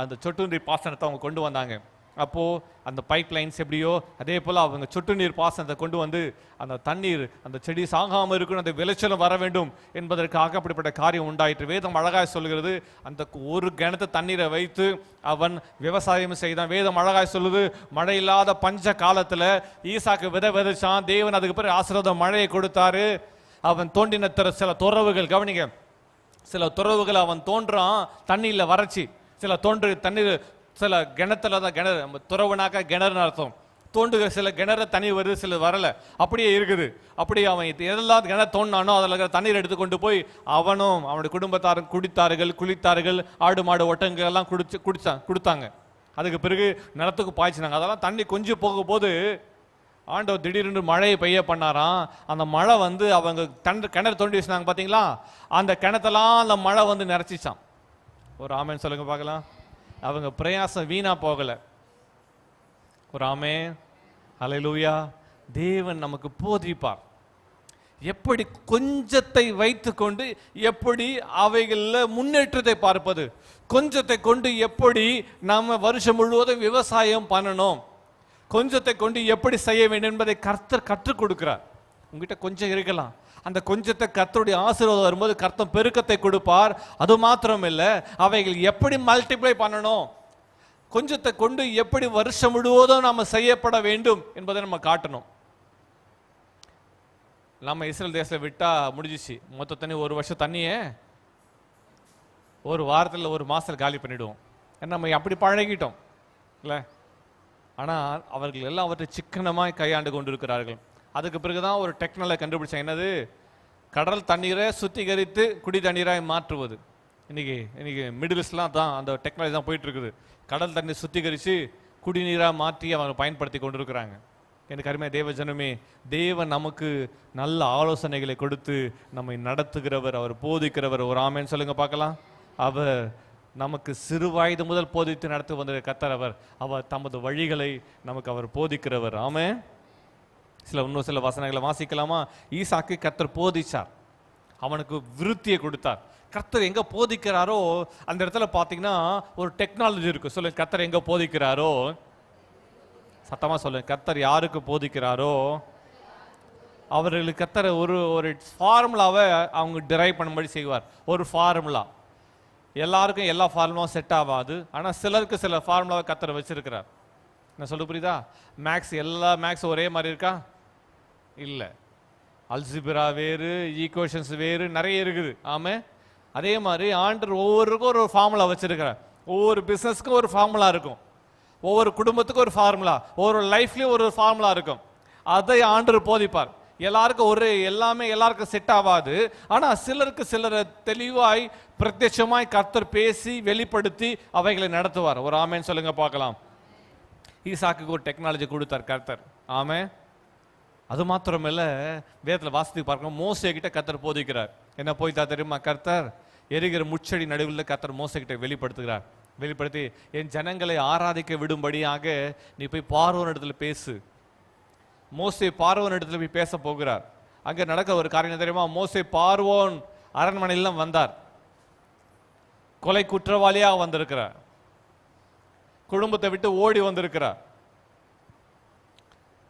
அந்த சொட்டு நீர் பாசனத்தை அவங்க கொண்டு வந்தாங்க. அப்போது அந்த பைப் லைன்ஸ் எப்படியோ அதே போல் அவங்க சொட்டு நீர் பாசனத்தை கொண்டு வந்து அந்த தண்ணீர் அந்த செடி சாகாமல் இருக்கணும், அந்த விளைச்சலும் வர வேண்டும் என்பதற்காக அப்படிப்பட்ட காரியம் உண்டாயிற்று. வேதம் அழகாய் சொல்கிறது, அந்த ஒரு கிணத்து தண்ணீரை வைத்து அவன் விவசாயம் செய்தான். வேதம் அழகாய் சொல்லுது, மழை இல்லாத பஞ்ச காலத்தில் ஈசாக்கு விதைச்சான். தேவன் அதுக்கு பிறகு ஆசீர்வாத மழையை கொடுத்தாரு. அவன் தோண்டின சில துறவுகள் கவனிங்க, சில துறவுகள் அவன் தோன்றான், தண்ணியில் வறட்சி. சில தண்ணீர் சில கிணத்துல தான், கிணறு துறவுனாக்கா கிணறுன்னு அர்த்தம். தோண்டுகிற சில கிணறு தண்ணி வருது, சில வரல, அப்படியே இருக்குது. அப்படியே அவன் எதெல்லாம் கிணறு தோண்டினானோ அதில் இருக்கிற தண்ணீர் எடுத்து கொண்டு போய் அவனும் அவனுடைய குடும்பத்தாரும் குடித்தார்கள், குளித்தார்கள். ஆடு மாடு ஒட்டங்கள் எல்லாம் கொடுத்தாங்க. அதுக்கு பிறகு நிலத்துக்கு பாய்ச்சினாங்க. அதெல்லாம் தண்ணி கொஞ்சம் போகும்போது ஆண்டவர் திடீர்னு மழையை பெய்ய பண்ணாராம். அந்த மழை வந்து அவங்க கிணறு தோண்டி வச்சுனாங்க பார்த்தீங்களா, அந்த கிணத்தெல்லாம் அந்த மழை வந்து நிறச்சிச்சான். ஒரு ஆமேன் சொல்லுங்க பார்க்கலாம். அவங்க பிரயாசம் வீணா போகலை. ஒரு ஆமேன். ஹல்லேலூயா. தேவன் நமக்கு போதிப்பார். எப்படி கொஞ்சத்தை வைத்துக்கொண்டு எப்படி அவைகளில் முன்னேற்றத்தை பார்ப்பது, கொஞ்சத்தை கொண்டு எப்படி நம்ம வருஷம் முழுவதும் விவசாயம் பண்ணணும், கொஞ்சத்தை கொண்டு எப்படி செய்ய வேண்டும் என்பதை கர்த்தர் கற்றுக் கொடுக்கிறார். உங்ககிட்ட கொஞ்சம் இருக்கலாம், அந்த கொஞ்சத்தை கர்த்தருடைய ஆசீர்வாதம் வரும்போது கர்த்தர் பெருக்கத்தை கொடுப்பார். அது மாத்திரம் இல்லை, அவைகள் எப்படி மல்டிப்ளை பண்ணணும், கொஞ்சத்தை கொண்டு எப்படி வருஷம் முழுவதும் நம்ம செய்யப்பட வேண்டும் என்பதை நம்ம காட்டணும். நம்ம இஸ்ரேல் தேசத்தை விட்டா முடிஞ்சிச்சு. மொத்த தண்ணி ஒரு வருஷம் தண்ணியே ஒரு வாரத்தில் ஒரு மாதத்தில் காலி பண்ணிவிடுவோம். ஏன்னா நம்ம அப்படி பழகிட்டோம் இல்லை. ஆனால் அவர்கள் எல்லாம் அவற்றை சிக்கனமாய் கையாண்டு கொண்டு இருக்கிறார்கள். அதுக்கு பிறகுதான் ஒரு டெக்னாலஜி கண்டுபிடிச்சாங்க. என்னது? கடல் தண்ணீரை சுத்திகரித்து குடி தண்ணீராக மாற்றுவது. இன்னைக்கு மிடில் ஈஸ்ட்லாம் தான் அந்த டெக்னாலஜி தான் போயிட்டு இருக்குது. கடல் தண்ணீர் சுத்திகரித்து குடிநீராக மாற்றி அவங்க பயன்படுத்தி கொண்டு இருக்கிறாங்க. எனக்கு அருமையான தேவ ஜனமே, தேவன் நமக்கு நல்ல ஆலோசனைகளை கொடுத்து நம்மை நடத்துகிறவர், அவர் போதிக்கிறவர். ஒரு ஆமேன்னு சொல்லுங்க பார்க்கலாம். அவர் நமக்கு சிறு வயது முதல் போதித்து நடத்தி வந்த கர்த்தர். அவர் தமது வழிகளை நமக்கு அவர் போதிக்கிறவர். ஆமென். இன்னும் சில வசனங்களை வாசிக்கலாமா? ஈசாக்கு கர்த்தர் போதிச்சார், அவனுக்கு விருத்தியை கொடுத்தார். கர்த்தர் எங்க போதிக்கிறாரோ அந்த இடத்துல பார்த்தீங்கன்னா ஒரு டெக்னாலஜி இருக்கு. சொல்லுங்க, கர்த்தர் எங்க போதிக்கிறாரோ, சத்தமா சொல்லுங்க, கர்த்தர் யாருக்கு போதிக்கிறாரோ அவர்களுக்கு கர்த்தர் ஒரு ஃபார்முலாவை அவங்க டிரைவ் பண்ணும்படி செய்வார். ஒரு ஃபார்முலா. எல்லாருக்கும் எல்லா ஃபார்முலாவும் செட் ஆகாது, ஆனால் சிலருக்கு சில ஃபார்முலாவை கர்த்தர் வச்சிருக்கிறார். நான் சொல்ல புரியுதா? மேக்ஸ், எல்லா மேக்ஸ் ஒரே மாதிரி இருக்கா? இல்லை. அல்ஜிப்ரா வேறு, ஈக்குவேஷன்ஸ் வேறு, நிறைய இருக்குது. ஆமே. அதே மாதிரி ஆண்டவர் ஒவ்வொருக்கும் ஒரு ஃபார்முலா வச்சிருக்கிறார். ஒவ்வொரு பிஸ்னஸ்க்கும் ஒரு ஃபார்முலா இருக்கும், ஒவ்வொரு குடும்பத்துக்கும் ஒரு ஃபார்முலா, ஒவ்வொரு லைஃப்லேயும் ஒரு ஃபார்முலா இருக்கும். அதை ஆண்டவர் போதிப்பார். எல்லாருக்கும் எல்லாமே எல்லாருக்கும் செட் ஆகாது, ஆனால் சிலரை தெளிவாய் பிரத்யட்சமாய் கர்த்தர் பேசி வெளிப்படுத்தி அவைகளை நடத்துவார். ஒரு ஆமேன்னு சொல்லுங்க பார்க்கலாம். ஈசாக்கு ஒரு டெக்னாலஜி கொடுத்தார் கர்த்தர். ஆமே. அது மாத்திரமில்ல, வேதத்தில் வாசித்து பார்க்கணும், மோசே கிட்ட கர்த்தர் போதிக்கிறார். என்ன போய்த்தா தெரியுமா? கர்த்தர் எரிகிற முச்செடி நடுவில் கர்த்தர் மோசே கிட்ட வெளிப்படுத்துகிறார். வெளிப்படுத்தி, என் ஜனங்களை ஆராதிக்க விடும்படியாக நீ போய் பார்வோன் இடத்துல பேசு. மோசே பார்வோன் இடத்துல போய் பேச போகிறார். அங்கே நடக்க ஒரு காரியம் தெரியுமா? மோசே பார்வோன் அரண்மனையில் வந்தார். கொலை குற்றவாளியாக வந்திருக்கிறார். குடும்பத்தை விட்டு ஓடி வந்திருக்கிறார்.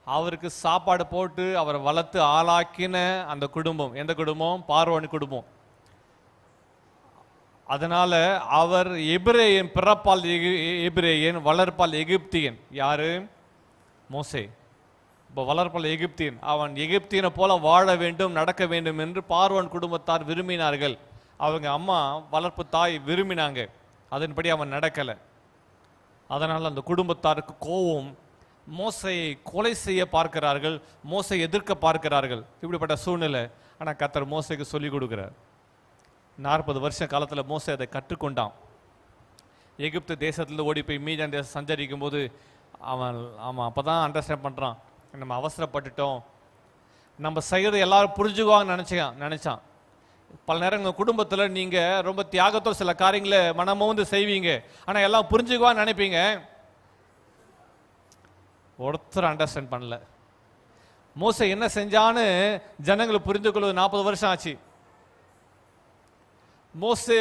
அவருக்கு சாப்பாடு போட்டு அவரை வளர்த்து ஆளாக்கின அந்த குடும்பம் எந்த குடும்பம்? பார்வோன் குடும்பம். அதனால அவர் எபிரேயன், பிறப்பால் எபிரேயன், வளர்ப்பால் எகிப்தியன். யாரு? மோசே. இப்போ வளர்ப்பால் எகிப்தியன். அவன் எகிப்தியனை போல வாழ வேண்டும், நடக்க வேண்டும் என்று பார்வோன் குடும்பத்தார் விரும்பினார்கள். அவங்க அம்மா வளர்ப்பு தாய் விரும்பினாங்க. அதன்படி அவன் நடக்கலை. அதனால் அந்த குடும்பத்தாருக்கு கோபம். மோசையை கொலை செய்ய பார்க்கிறார்கள், மோசை எதிர்க்க பார்க்கிறார்கள். இப்படிப்பட்ட சூழ்நிலை. ஆனால் கர்த்தர் மோசைக்கு சொல்லிக் கொடுக்கிறார். 40 வருஷ காலத்தில் மோசை அதை கற்றுக்கொண்டான். எகிப்து தேசத்தில் ஓடி போய் மீதியான் தேசம் சஞ்சரிக்கும் போது அவன் அப்போ தான் அண்டர்ஸ்டாண்ட் பண்ணுறான், நம்ம அவசரப்பட்டுட்டோம், நம்ம செய்கிறத எல்லாரும் புரிஞ்சுக்குவாங்கன்னு நினச்சான். பல நேரம் குடும்பத்தில் நீங்கள் ரொம்ப தியாகத்தோடு சில காரியங்களை மனமோந்து செய்வீங்க, ஆனால் எல்லாம் புரிஞ்சுக்குவான்னு நினைப்பீங்க. ஒருத்தர் அண்டர்ஸ்டாண்ட் பண்ணல. மோசை என்ன செஞ்சான்னு ஜனங்களை புரிந்து கொள்வது 40 வருஷம் ஆச்சு. மோசே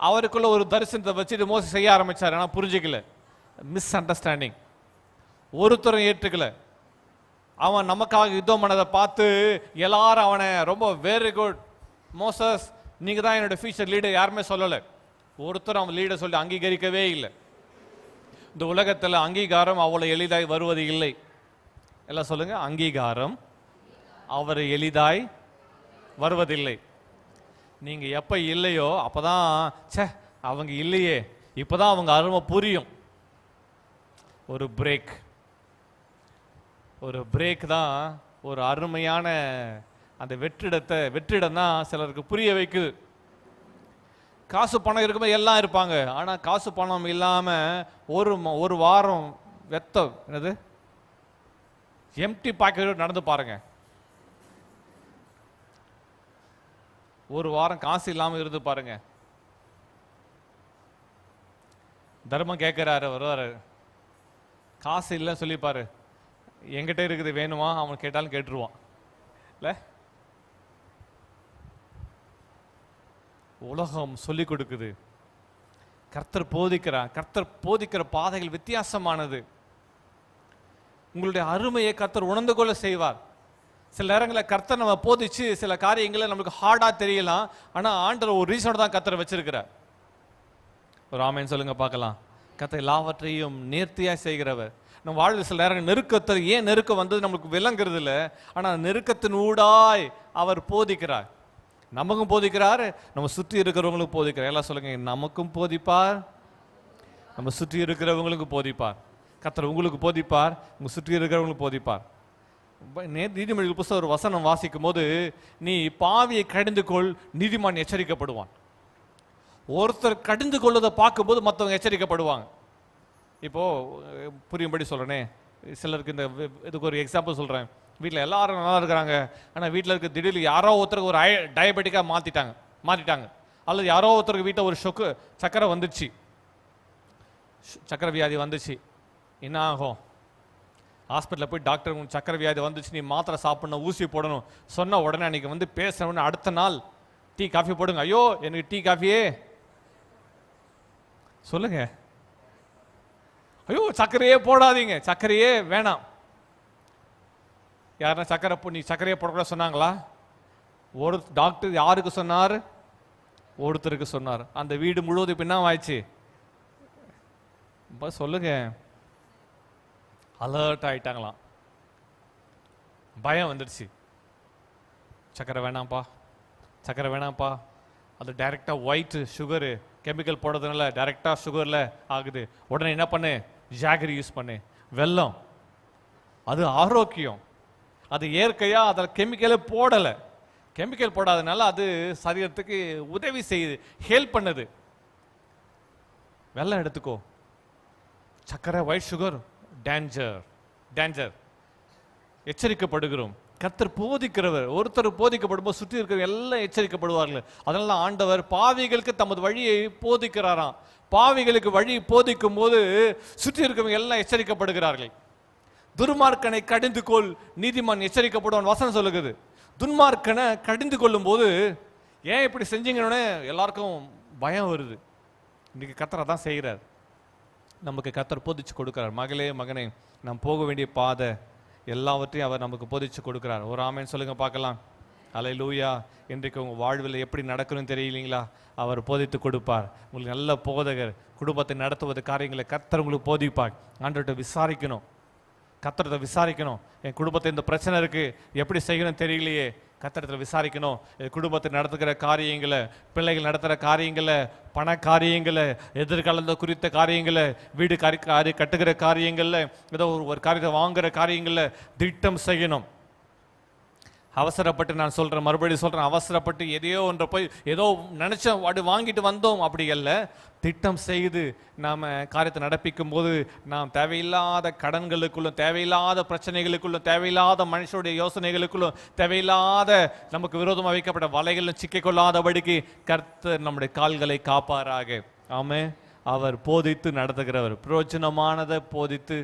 அவருக்குள்ள ஒரு தரிசனத்தை வச்சுட்டு மோசை செய்ய ஆரம்பிச்சார், ஆனால் புரிஞ்சுக்கல. Miss understanding. ஒருத்தரும் ஏற்றுக்கல. அவன் நமக்காக யுத்தம் பண்ணதை பார்த்து எல்லாரும் அவனை ரொம்ப வெரி குட் மோசஸ், நீங்க தான் என்னோட ஃபியூச்சர் லீடர், யாருமே சொல்லலை. ஒருத்தரும் அவன் லீடர் சொல்லி அங்கீகரிக்கவே இல்லை. இந்த உலகத்தில் அங்கீகாரம் அவ்வளோ எளிதாய் வருவது இல்லை. எல்லாம் சொல்லுங்க, அங்கீகாரம் அவர் எளிதாய் வருவதில்லை. நீங்க எப்ப இல்லையோ அப்பதான் சே அவங்க இல்லையே, இப்பதான் அவங்க அருமை புரியும். ஒரு பிரேக் தான் ஒரு அருமையான அந்த வெற்றிடம் தான் சிலருக்கு புரிய வைக்குது. காசு பணம் இருக்கும்போது எல்லாம் இருப்பாங்க, ஆனால் காசு பணம் இல்லாமல் ஒரு வாரம் என்னது எம்டி பாக்கெட் நடந்து பாருங்க. ஒரு வாரம் காசு இல்லாம இருந்து பாருங்க. தர்மம் கேட்கிறாரு, வருவாரு, காசு இல்லைன்னு சொல்லிப்பாரு, என்கிட்ட இருக்குது வேணுமா, அவன் கேட்டாலும் கேட்டுருவான் இல்ல. உலகம் சொல்லி கொடுக்குது, கர்த்தர் போதிக்கிறார். கர்த்தர் போதிக்கிற பாதைகள் வித்தியாசமானது. உங்களுடைய அருமையை கர்த்தர் உணர்ந்து கொள்ள செய்வார். சில நேரங்களில் கர்த்தர் நம்ம போதிச்சு சில காரியங்களை நம்மளுக்கு ஹார்டா தெரியலாம், ஆனா ஆண்டவர் ஒரு ரீசனோட தான் கர்த்தர் வச்சிருக்கிறார். ஒரு ஆமென் சொல்லுங்க பார்க்கலாம். கர்த்தர் எல்லாவற்றையும் நேர்த்தியா செய்கிறவர். நம்ம வாழ்வில் சில நேரம் நெருக்கத்தில் ஏன் நெருக்கம் வந்தது நம்மளுக்கு விளங்குறது இல்லை, ஆனா நெருக்கத்தின் ஊடாய் அவர் போதிக்கிறார். நமக்கும் போதிக்கிறார், நம்ம சுற்றி இருக்கிறவங்களுக்கும் போதிக்கிறார். எல்லாம் சொல்லுங்க, நமக்கும் போதிப்பார், நம்ம சுற்றி இருக்கிறவங்களுக்கு போதிப்பார். கர்த்தர் உங்களுக்கு போதிப்பார், உங்க சுற்றி இருக்கிறவங்களுக்கு போதிப்பார். நீதிமொழிகள் புத்தகம் ஒரு வசனம் வாசிக்கும் போது, நீ பாவியை கடிந்து கொள், நீதிமான் எச்சரிக்கப்படுவான். ஒருத்தர் கடிந்து கொள்வதை பார்க்கும்போது மற்றவங்க எச்சரிக்கப்படுவாங்க. இப்போ புரியும்படி சொல்றேனே, சிலருக்கு இந்த இதுக்கு ஒரு எக்ஸாம்பிள் சொல்றேன். வீட்டில் எல்லாரும் நல்லா இருக்கிறாங்க, ஆனால் வீட்டில் இருக்க திடீர்னு யாரோ ஒருத்தருக்கு ஒரு டயபெட்டிக்காக மாற்றிட்டாங்க, அல்லது யாரோ ஒருத்தருக்கு வீட்டில் ஒரு சக்கரை வந்துச்சு, சக்கரை வியாதி வந்துச்சு. என்ன ஆகும்? ஹாஸ்பிட்டலில் போய் டாக்டர் சக்கரை வியாதி வந்துச்சு, நீ மாத்திரை சாப்பிடணும், ஊசி போடணும் சொன்ன உடனே அன்றைக்கி வந்து பேசணும்னு அடுத்த நாள் டீ காஃபி போடுங்க. ஐயோ எனக்கு டீ காஃபியே சொல்லுங்க, ஐயோ சர்க்கரையே போடாதீங்க, சர்க்கரையே வேணாம். யாருன்னா நீ சர்க்கரையே போடக்கூடாது சொன்னாங்களா? ஒரு டாக்டர் யாருக்கு சொன்னார்? ஒருத்தருக்கு சொன்னார். அந்த வீடு முழுவதும் இப்போ என்ன ஆயிடுச்சு சொல்லுங்க, அலர்ட் ஆயிட்டாங்களாம், பயம் வந்துடுச்சு. சக்கரை வேணாம்ப்பா, சக்கரை வேணாம்ப்பா. அது டைரக்டா ஒயிட் சுகரு கெமிக்கல் போடுறதுனால டைரக்டா சுகர்ல ஆகுது. உடனே என்ன பண்ணு? ஜாகரி யூஸ் பண்ணு, வெல்லம், அது ஆரோக்கியம், அது இயற்கையா, அதில் கெமிக்கலே போடலை. கெமிக்கல் போடாதனால அது சரீரத்துக்கு உதவி செய்யுது, ஹெல்ப் பண்ணுது. வெல்லம் எடுத்துக்கோ. சக்கரை ஒயிட் சுகர் டேஞ்சர், டேஞ்சர், எச்சரிக்கப்படுகிறோம். கர்த்தர் போதிக்கிறவர். ஒருத்தர் போதிக்கப்படும் போது சுற்றி இருக்கிற எல்லாம் எச்சரிக்கப்படுவார்கள். அதனால ஆண்டவர் பாவிகளுக்கு தமது வழியை போதிக்கிறாராம். பாவிகளுக்கு வழி போதிக்கும் போது சுற்றி இருக்கிறவங்க எல்லாம் எச்சரிக்கப்படுகிறார்கள். துன்மார்க்கனை கடிந்து கொள், நீதிமான் எச்சரிக்கப்படுவான் வசனம் சொல்லுகிறது. துன்மார்க்கனை கடிந்து கொள்ளும் போது ஏன் இப்படி செஞ்சீங்கன்னு எல்லாருக்கும் பயம் வருது. இன்னைக்கு கர்த்தர் அதான் செய்கிறார். நமக்கு கர்த்தர் போதிச்சு கொடுக்கிறார். மகளே மகனே, நாம் போக வேண்டிய பாதை எல்லாவற்றையும் அவர் நமக்கு போதிச்சு கொடுக்கிறார். ஒரு ஆமென் சொல்லுங்க பார்க்கலாம். அல்லேலூயா. இன்றைக்கு உங்கள் வாழ்வில் எப்படி நடக்கணும்னு தெரியலீங்களா? அவர் போதித்து கொடுப்பார். உங்களுக்கு நல்ல போதகர், குடும்பத்தை நடத்துவது காரியங்களை கர்த்தர் உங்களுக்கு போதிப்பார். ஆண்டவர்கிட்ட விசாரிக்கணும், கர்த்தர்கிட்ட விசாரிக்கணும். என் குடும்பத்தை இந்த பிரச்சனை இருக்கு, எப்படி செய்யணும் தெரியலையே, கர்த்தரத்தில் விசாரிக்கணும். குடும்பத்தை நடத்துகிற காரியங்களை, பிள்ளைகள் நடத்துகிற காரியங்களை, பண காரியங்களை, எதிர்காலத்தை குறித்த காரியங்களை, வீடு கட்டுகிற காரியங்களில், ஏதோ ஒரு காரியத்தை வாங்குகிற காரியங்களில் திட்டம் செய்யணும். அவசரப்பட்டு, நான் சொல்கிறேன், மறுபடியும் சொல்கிறேன், அவசரப்பட்டு எதையோ ஒன்றை போய் ஏதோ நினச்சோம் அது வாங்கிட்டு வந்தோம் அப்படி அல்ல. திட்டம் செய்து நாம் காரியத்தை நடப்பிக்கும் போது நாம் தேவையில்லாத கடன்களுக்குள்ளும், தேவையில்லாத பிரச்சனைகளுக்குள்ளும், தேவையில்லாத மனுஷனுடைய யோசனைகளுக்குள்ளும், தேவையில்லாத நமக்கு விரோதமாக வைக்கப்பட்ட வலைகளும் சிக்கிக்கொள்ளாதபடிக்கு கர்த்தர் நம்முடைய கால்களை காப்பாராக. ஆமே. அவர் போதித்து நடத்துகிறவர். பிரயோஜனமானதை போதித்து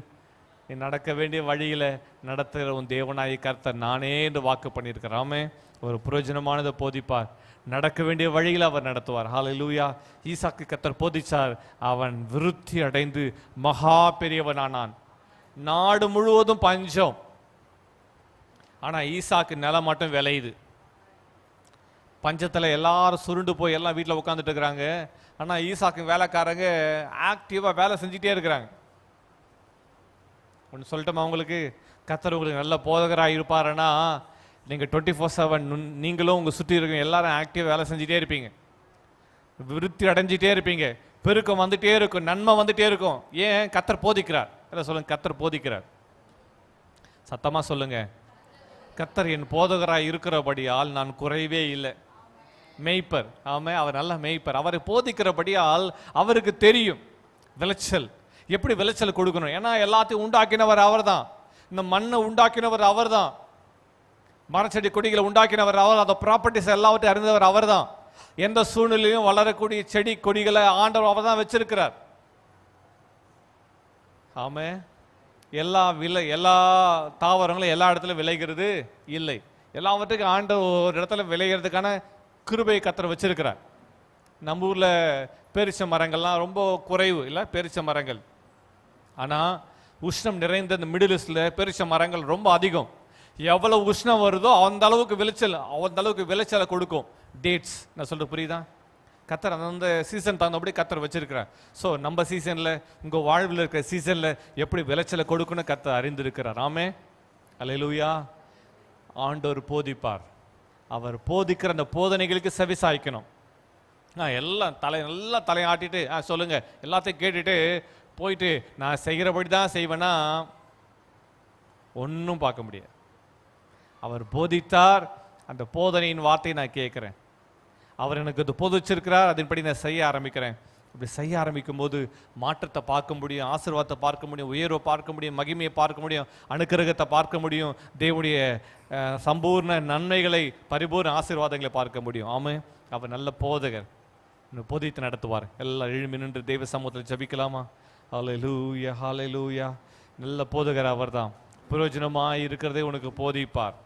நடக்க வேண்டிய வழியில் நடத்துகிற உன் தேவனாய் கர்த்தர் நானே என்று வாக்கு பண்ணியிருக்கிறாமே. ஒரு பிரயோஜனமானதை போதிப்பார், நடக்க வேண்டிய வழியில் அவர் நடத்துவார். ஹல்லேலூயா. ஈசாக்கு கர்த்தர் போதிச்சார், அவன் விருத்தி அடைந்து மகா பெரியவனானான். நாடு முழுவதும் பஞ்சம், ஆனா ஈசாக்கு நிலம் மட்டும் விளையுது. பஞ்சத்தில் எல்லாரும் சுருண்டு போய் எல்லாம் வீட்டில் உட்காந்துட்டு இருக்கிறாங்க. ஆனா ஈசாக்கு வேலைக்காரங்க ஆக்டிவா வேலை செஞ்சுட்டே இருக்கிறாங்க. ஒன்று சொல்லட்டோமா உங்களுக்கு? கர்த்தர் உங்களுக்கு நல்ல போதகராக இருப்பாருன்னா நீங்கள் 24/7 நீங்களும் உங்கள் சுற்றி இருக்க எல்லாரும் ஆக்டிவாக வேலை செஞ்சுட்டே இருப்பீங்க, விருத்தி அடைஞ்சிட்டே இருப்பீங்க, பெருக்கம் வந்துட்டே இருக்கும், நன்மை வந்துட்டே இருக்கும். ஏன்? கர்த்தர் போதிக்கிறார். இல்லை சொல்லுங்க, கர்த்தர் போதிக்கிறார். சத்தமாக சொல்லுங்க. கர்த்தர் என் போதகராக இருக்கிறபடியால் நான் குறைவே இல்லை. மேய்ப்பர். ஆமாம், அவர் நல்ல மேய்ப்பர். அவரை போதிக்கிறபடியால் அவருக்கு தெரியும் விளைச்சல், எப்படி விளைச்சல் கொடுக்கணும். ஏன்னா எல்லாத்தையும் உண்டாக்கினவர் அவர் தான். இந்த மண்ணை உண்டாக்கினவர் அவர்தான். மரச்செடி கொடிகளை உண்டாக்கினவர் அவர். அந்த ப்ராப்பர்ட்டிஸ் எல்லாவற்றையும் அறிந்தவர் அவர்தான். எந்த சூழ்நிலையும் வளரக்கூடிய செடி கொடிகளை ஆண்டவர் அவர் தான் வச்சிருக்கிறார். ஆமே. எல்லா தாவரங்களும் எல்லா இடத்துலையும் விளைகிறது இல்லை. எல்லாவற்றுக்கும் ஆண்டவர் ஒரு இடத்துல விளைகிறதுக்கான கிருபை கர்த்தர் வச்சிருக்கிறார். நம்ம ஊர்ல பேரிச்ச மரங்கள்லாம் ரொம்ப குறைவு இல்லை, பேரிச்ச மரங்கள். ஆனால் உஷ்ணம் நிறைந்த இந்த மிடில் ஈஸ்ட்ல பேரிச்ச மரங்கள் ரொம்ப அதிகம். எவ்வளவு உஷ்ணம் வருதோ அந்த அளவுக்கு விளைச்சலை கொடுக்கும். டேட்ஸ் நான் சொல்றது புரியுதா? கத்தர் அந்த சீசன் தகுந்தபடி கத்தர் வச்சிருக்கிறார். ஸோ நம்ம சீசன்ல, உங்க வாழ்வில் இருக்கிற சீசன்ல எப்படி விளைச்சலை கொடுக்கணும் கத்தர் அறிந்திருக்கிறார். ஆமே. அல்லேலூயா. ஆண்டவர் போதிப்பார். அவர் போதிக்கிற அந்த போதனைகளுக்கு செவி சாய்க்கணும். எல்லாம் நல்லா தலையாட்டிட்டு சொல்லுங்க எல்லாத்தையும் கேட்டுட்டு போயிட்டு நான் செய்கிறபடி தான் செய்வேன்னா ஒன்றும் பார்க்க முடியாது. அவர் போதித்தார், அந்த போதனையின் வார்த்தையை நான் கேட்குறேன். அவர் எனக்கு இது போதிச்சிருக்கிறார், அதன்படி நான் செய்ய ஆரம்பிக்கிறேன். இப்படி செய்ய ஆரம்பிக்கும் போது மாற்றத்தை பார்க்க முடியும், ஆசீர்வாதத்தை பார்க்க முடியும், உயர்வை பார்க்க முடியும், மகிமையை பார்க்க முடியும், அனுக்கிரகத்தை பார்க்க முடியும், தேவனுடைய சம்பூர்ண நன்மைகளை, பரிபூர்ண ஆசீர்வாதங்களை பார்க்க முடியும். ஆமே. அவர் நல்ல போதகர், போதித்து நடத்துவார். எல்லாம் எழும்பி நின்று தெய்வ சமூகத்தில் ஜபிக்கலாமா? ஹல்லேலூயா, ஹல்லேலூயா. நல்ல போதகர் அவர்தான். பிரயோஜனமாய் இருக்கிறதே உனக்கு போதிப்பார்.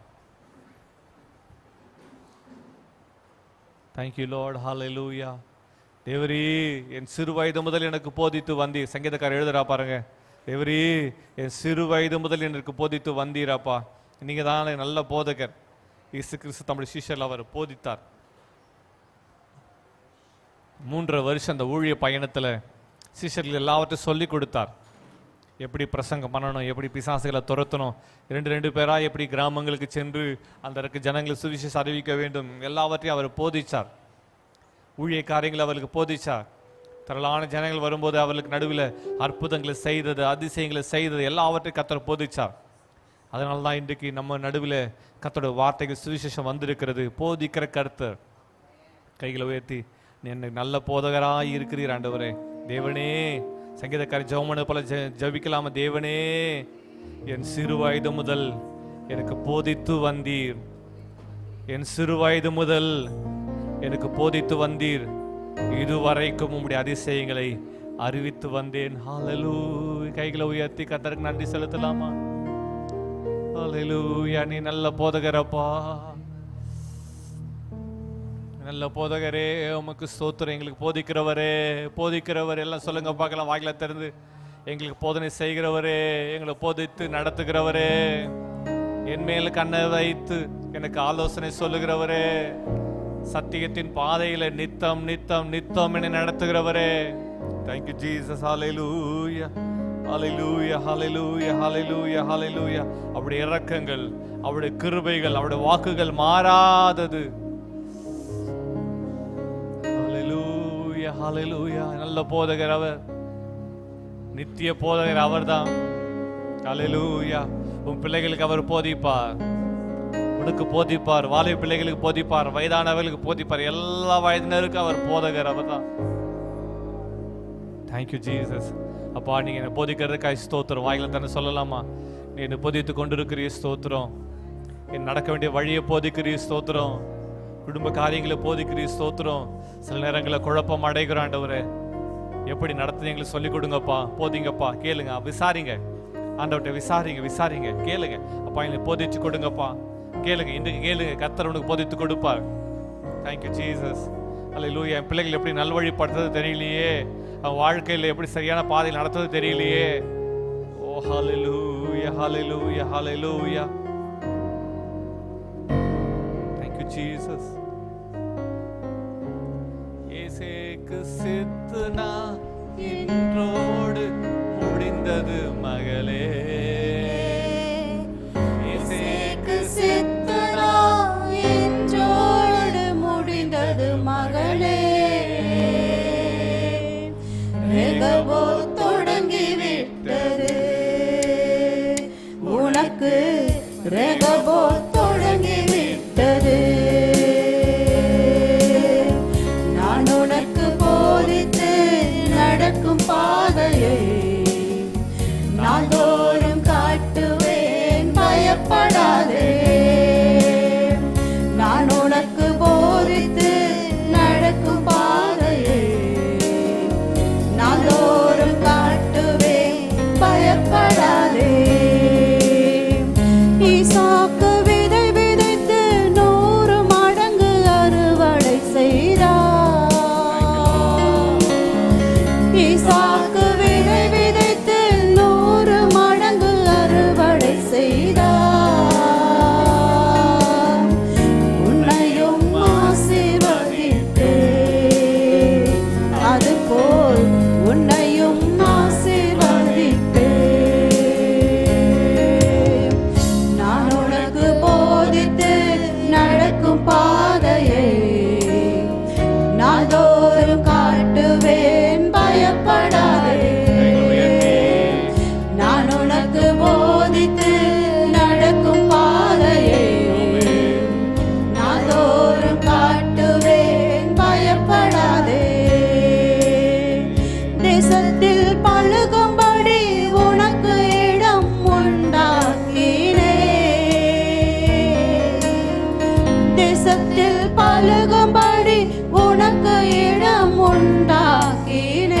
Thank you Lord. ஹல்லேலூயா. தேவரீ, என் சிறு வயது முதல் எனக்கு போதித்து வந்தீர். சங்கீதக்காரர் எழுதுறா பாருங்க. தேவரீ, என் சிறு வயது முதல் எனக்கு போதித்து வந்தீராப்பா. நீங்க தான் நல்ல போதகர். இயேசு கிறிஸ்து தமிழ் சீஷர் அவர் போதித்தார். 3 வருஷம் அந்த ஊழிய பயணத்தில் சீஷர்கள் எல்லாவற்றையும் சொல்லி கொடுத்தார். எப்படி பிரசங்கம் பண்ணணும், எப்படி பிசாசுகளை துரத்தணும், 2 பேராக எப்படி கிராமங்களுக்கு சென்று அந்த ஜனங்களுக்கு சுவிசேஷம் அறிவிக்க வேண்டும், எல்லாவற்றையும் அவர் போதிச்சார். ஊழிய காரியங்களை அவர்களுக்கு போதிச்சார். திரளான ஜனங்கள் வரும்போது அவர்களுக்கு நடுவில் அற்புதங்களை செய்தது, அதிசயங்களை செய்தது, எல்லாவற்றையும் கர்த்தர் போதிச்சார். அதனால தான் இன்றைக்கு நம்ம நடுவில் கர்த்தருடைய வார்த்தைகள் சுவிசேஷம் வந்திருக்கிறது. போதிக்கிற கர்த்தர். கைகளை உயர்த்தி, நீ எனக்கு நல்ல போதகராக இருக்கிறீர் ஆண்டவரே. தேவனே, சங்கீதக்காரி ஜெபமன போல ஜபிக்கலாம? தேவனே, என் சிறு வயது முதல் எனக்கு போதித்து வந்தீர். என் சிறு வயது முதல் எனக்கு போதித்து வந்தீர். இதுவரைக்கும் உம்முடைய அதிசயங்களை அறிவித்து வந்தேன். ஹல்லேலூயா. கைகளை உயர்த்தி கர்த்தருக்கு நன்றி செலுத்தலாமா? ஹல்லேலூயா. நீ நல்ல போதகரப்பா, நல்ல போதகரே, உமக்கு ஸ்தோத்திரம். எங்களுக்கு போதிக்கிறவரே எல்லாம் சொல்லுங்க பார்க்கலாம், வாயில திறந்து. எங்களுக்கு போதனை செய்கிறவரே, எங்களை போதித்து நடத்துகிறவரே, என் மேல கண்ணை வைத்து எனக்கு ஆலோசனை சொல்லுகிறவரே, சத்தியத்தின் பாதையில நித்தம் நித்தம் நித்தம் என்னை நடத்துகிறவரே. Thank you Jesus. ஹல்லேலூயா, ஹல்லேலூயா, ஹல்லேலூயா, ஹல்லேலூயா, ஹல்லேலூயா. அவருடைய இரக்கங்கள், அவருடைய கிருபைகள், அவருடைய வாக்குகள் மாறாதது. ஹல்லேலூயா, ஹல்லேலூயா. நல்ல போதகர் அவர், நித்திய போதகர் அவர்தான். ஹல்லேலூயா. உன் பிள்ளைகளுக்கு அவர் போதிப்பார், உனக்கு போதிப்பார், வாலிப பிள்ளைகளுக்கு போதிப்பார், வயதானவர்களுக்கு போதிப்பார், எல்லா வயதினருக்கும் அவர் போதகர் அவர்தான். Thank you Jesus. அப்பா, நீங்க என்ன போதிக்கிறதுக்காக ஸ்தோத்திரம். வாயில தானே சொல்லலாமா? நீ என்ன போதித்து கொண்டிருக்கிற ஸ்தோத்திரம். என் நடக்க வேண்டிய வழியை போதிக்கிற ஸ்தோத்திரம். குடும்ப காரியங்களை போதிக்கிற ஸ்தோத்திரம். சில நேரங்களில் குழப்பம் அடைகிற ஆண்டவரே, எப்படி நடத்துது எங்களுக்கு சொல்லிக் கொடுங்கப்பா, போதிங்கப்பா, கேளுங்க, விசாரிங்க ஆண்டவர்கிட்ட, விசாரிங்க, கேளுங்க. அப்பா, எங்களை போதிச்சு கொடுங்கப்பா, கேளுங்க, இன்றைக்கு கேளுங்க, கர்த்தர் உனக்கு போதித்து கொடுப்பார். Thank you Jesus. ஹல்லேலூயா. என் பிள்ளைகள் எப்படி நல்வழிப்படுத்துறது தெரியலையே, அவன் வாழ்க்கையில் எப்படி சரியான பாதையில் நடத்துறது தெரியலையே. Oh hallelujah, hallelujah, hallelujah. Thank you Jesus. இயேசுவுக்கு சித்தனா இன்றோடு முடிந்தது மகளே. இயேசுவுக்கு சித்தனா இன்றோடு முடிந்தது மகளே. ரெகபோத் தொடங்கிவிட்டது உனக்கு, ரெகபோத் தொடங்கிவிட்டது. நான் உனக்கு போதித்து நடக்கும் பாதையை நாள்தோறும் காட்டி பழகும்படி உனக்கு இடம் உண்டாக்கினேன்.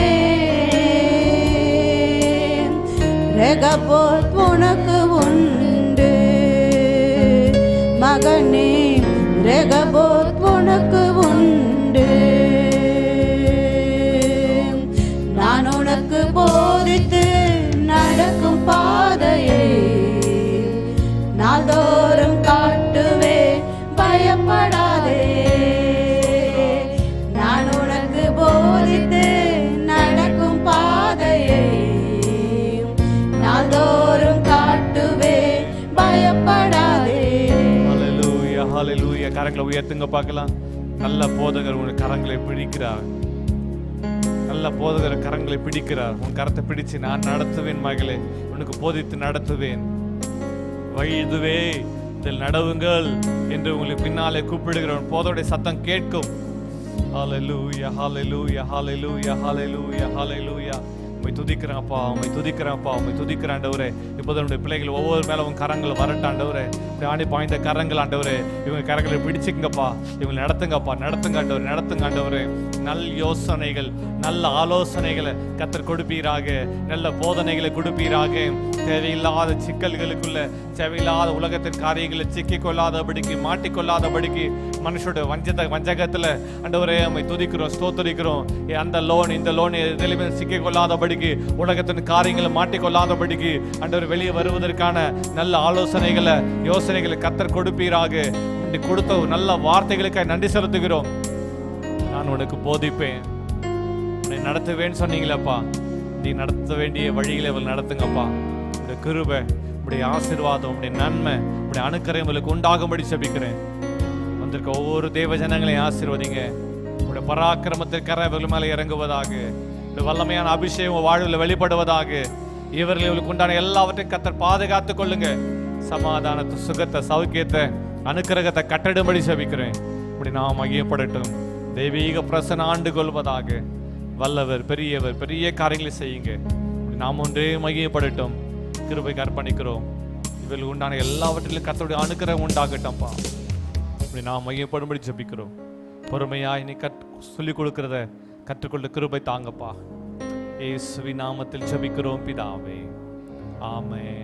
ரெகபோத் உனக்கு உண்டு மகனே, ரெகபோத் உனக்கு உண்டு. நான் உனக்கு போதித்து நடக்கும் பாதையை நாள்தோறும் காட்டுவே, பயப்படாதே. நான் உனக்கு போதித்து நடக்கும் பாதையை நாள்தோறும் காட்டுவே, பயப்படாதே. ஹalleluya ஹalleluya. கரங்களை உயர்த்துங்க பார்க்கலாம். நல்ல போதகர் உன் கரங்களை பிடிக்கிறார். நல்ல போதகர் கரங்களை பிடிக்கிறார். உன் கரத்தை பிடிச்சு நான் நடத்துவேன் மகளே, உனக்கு போதித்து நடத்துவேன். வழி இதுவே, இதில் நடவுங்கள் என்று உங்களுக்கு பின்னாலே கூப்பிடுகிறவன் போதோடைய சத்தம் கேட்கும். ஹalleluya ஹalleluya ஹalleluya ஹalleluya ஹalleluya. உம்மை துதிக்கிறேன்ப்பா, உம்மை துதிக்கிறேன்ப்பா, உம்மை துதிக்கிறேன் ஆண்டவரே. இப்போது நம்முடைய பிள்ளைகள் ஒவ்வொரு மேல உன் கரங்கள் வரட்டும் ஆண்டவரே. ஆணி பாய்ந்த கரங்கள் ஆண்டவரே, இவங்க கரங்களை பிடிச்சிங்கப்பா, இவங்க நடத்துங்கப்பா, நடத்துங்க ஆண்டவரே, நடத்துங்க ஆண்டவரே. நல்ல யோசனைகள், நல்ல ஆலோசனைகளை கர்த்தர் கொடுப்பீராக, நல்ல போதனைகளை கொடுப்பீராக. தேவையில்லாத சிக்கல்களுக்குள்ள, தேவையில்லாத உலகத்தின் காரியங்களை சிக்கிக் கொள்ளாதபடிக்கு, மாட்டிக்கொள்ளாதபடிக்கு, மனுஷோட வஞ்சகத்துல ஆண்டவரே உம்மை துதிக்கிறோம், ஸ்தோத்திரிக்கிறோம். அந்த லோன் இந்த லோன் எதிலுமே சிக்கிக் கொள்ளாதபடிக்கு, உலகத்தின் காரியங்களை மாட்டிக்கொள்ளாதபடிக்கு ஆண்டவர் வெளியே வருவதற்கான நல்ல ஆலோசனைகளை, யோசனைகளை கர்த்தர் கொடுப்பீராக. கொடுத்த நல்ல வார்த்தைகளுக்காக நன்றி செலுத்துகிறோம். நான் உனக்கு போதிப்பேன், உன்னை நடத்துவேன்னு சொன்னீங்களேப்பா. நீ நடத்த வேண்டிய வழிகளை இவள் நடத்துங்கப்பா. உடைய கிருபை, உடைய ஆசீர்வாதம், உடைய நன்மை, உடைய அனுக்கிரகம் இவளுக்கு உண்டாகும்படி ஜெபிக்கிறேன். வந்திருக்க ஒவ்வொரு தேவ ஜனங்களையும் ஆசீர்வதிங்க. உடைய பராக்கிரமத்திற்கரை இவர்கள் மேலே இறங்குவதாக, உடைய வல்லமையான அபிஷேகம் வாழ்வில் வெளிப்படுவதாக. இவர்களுக்கு உண்டான எல்லாவற்றையும் கர்த்தர் பாதுகாத்துக் கொள்ளுங்க. சமாதானத்தை, சுகத்தை, சௌக்கியத்தை, அனுக்கிரகத்தை கட்டடும்படி ஜெபிக்கிறேன். இப்படி நாம் மகிமைப்படட்டும். தெய்வீக பிரசன்ன ஆண்டு கொள்வதாக. வல்லவர், பெரியவர், பெரிய காரியங்களை செய்யுங்க. நாம் ஒன்றே மகிமைப்படட்டும். கிருபைக்கு அர்ப்பணிக்கிறோம். இவர்களுக்கு உண்டான எல்லாவற்றிலும் கர்த்தருடைய அனுக்கிரகம் உண்டாகட்டும்ப்பா. இப்படி நாம் மகிமைப்படும்படி ஜெபிக்கிறோம். பொறுமையாய் நீ சொல்லிக் கொடுக்கிறத கற்றுக்கொள்ள கிருபை தாங்கப்பா. இயேசுவின் நாமத்தில் ஜெபிக்கிறோம் பிதாவே, ஆமென்.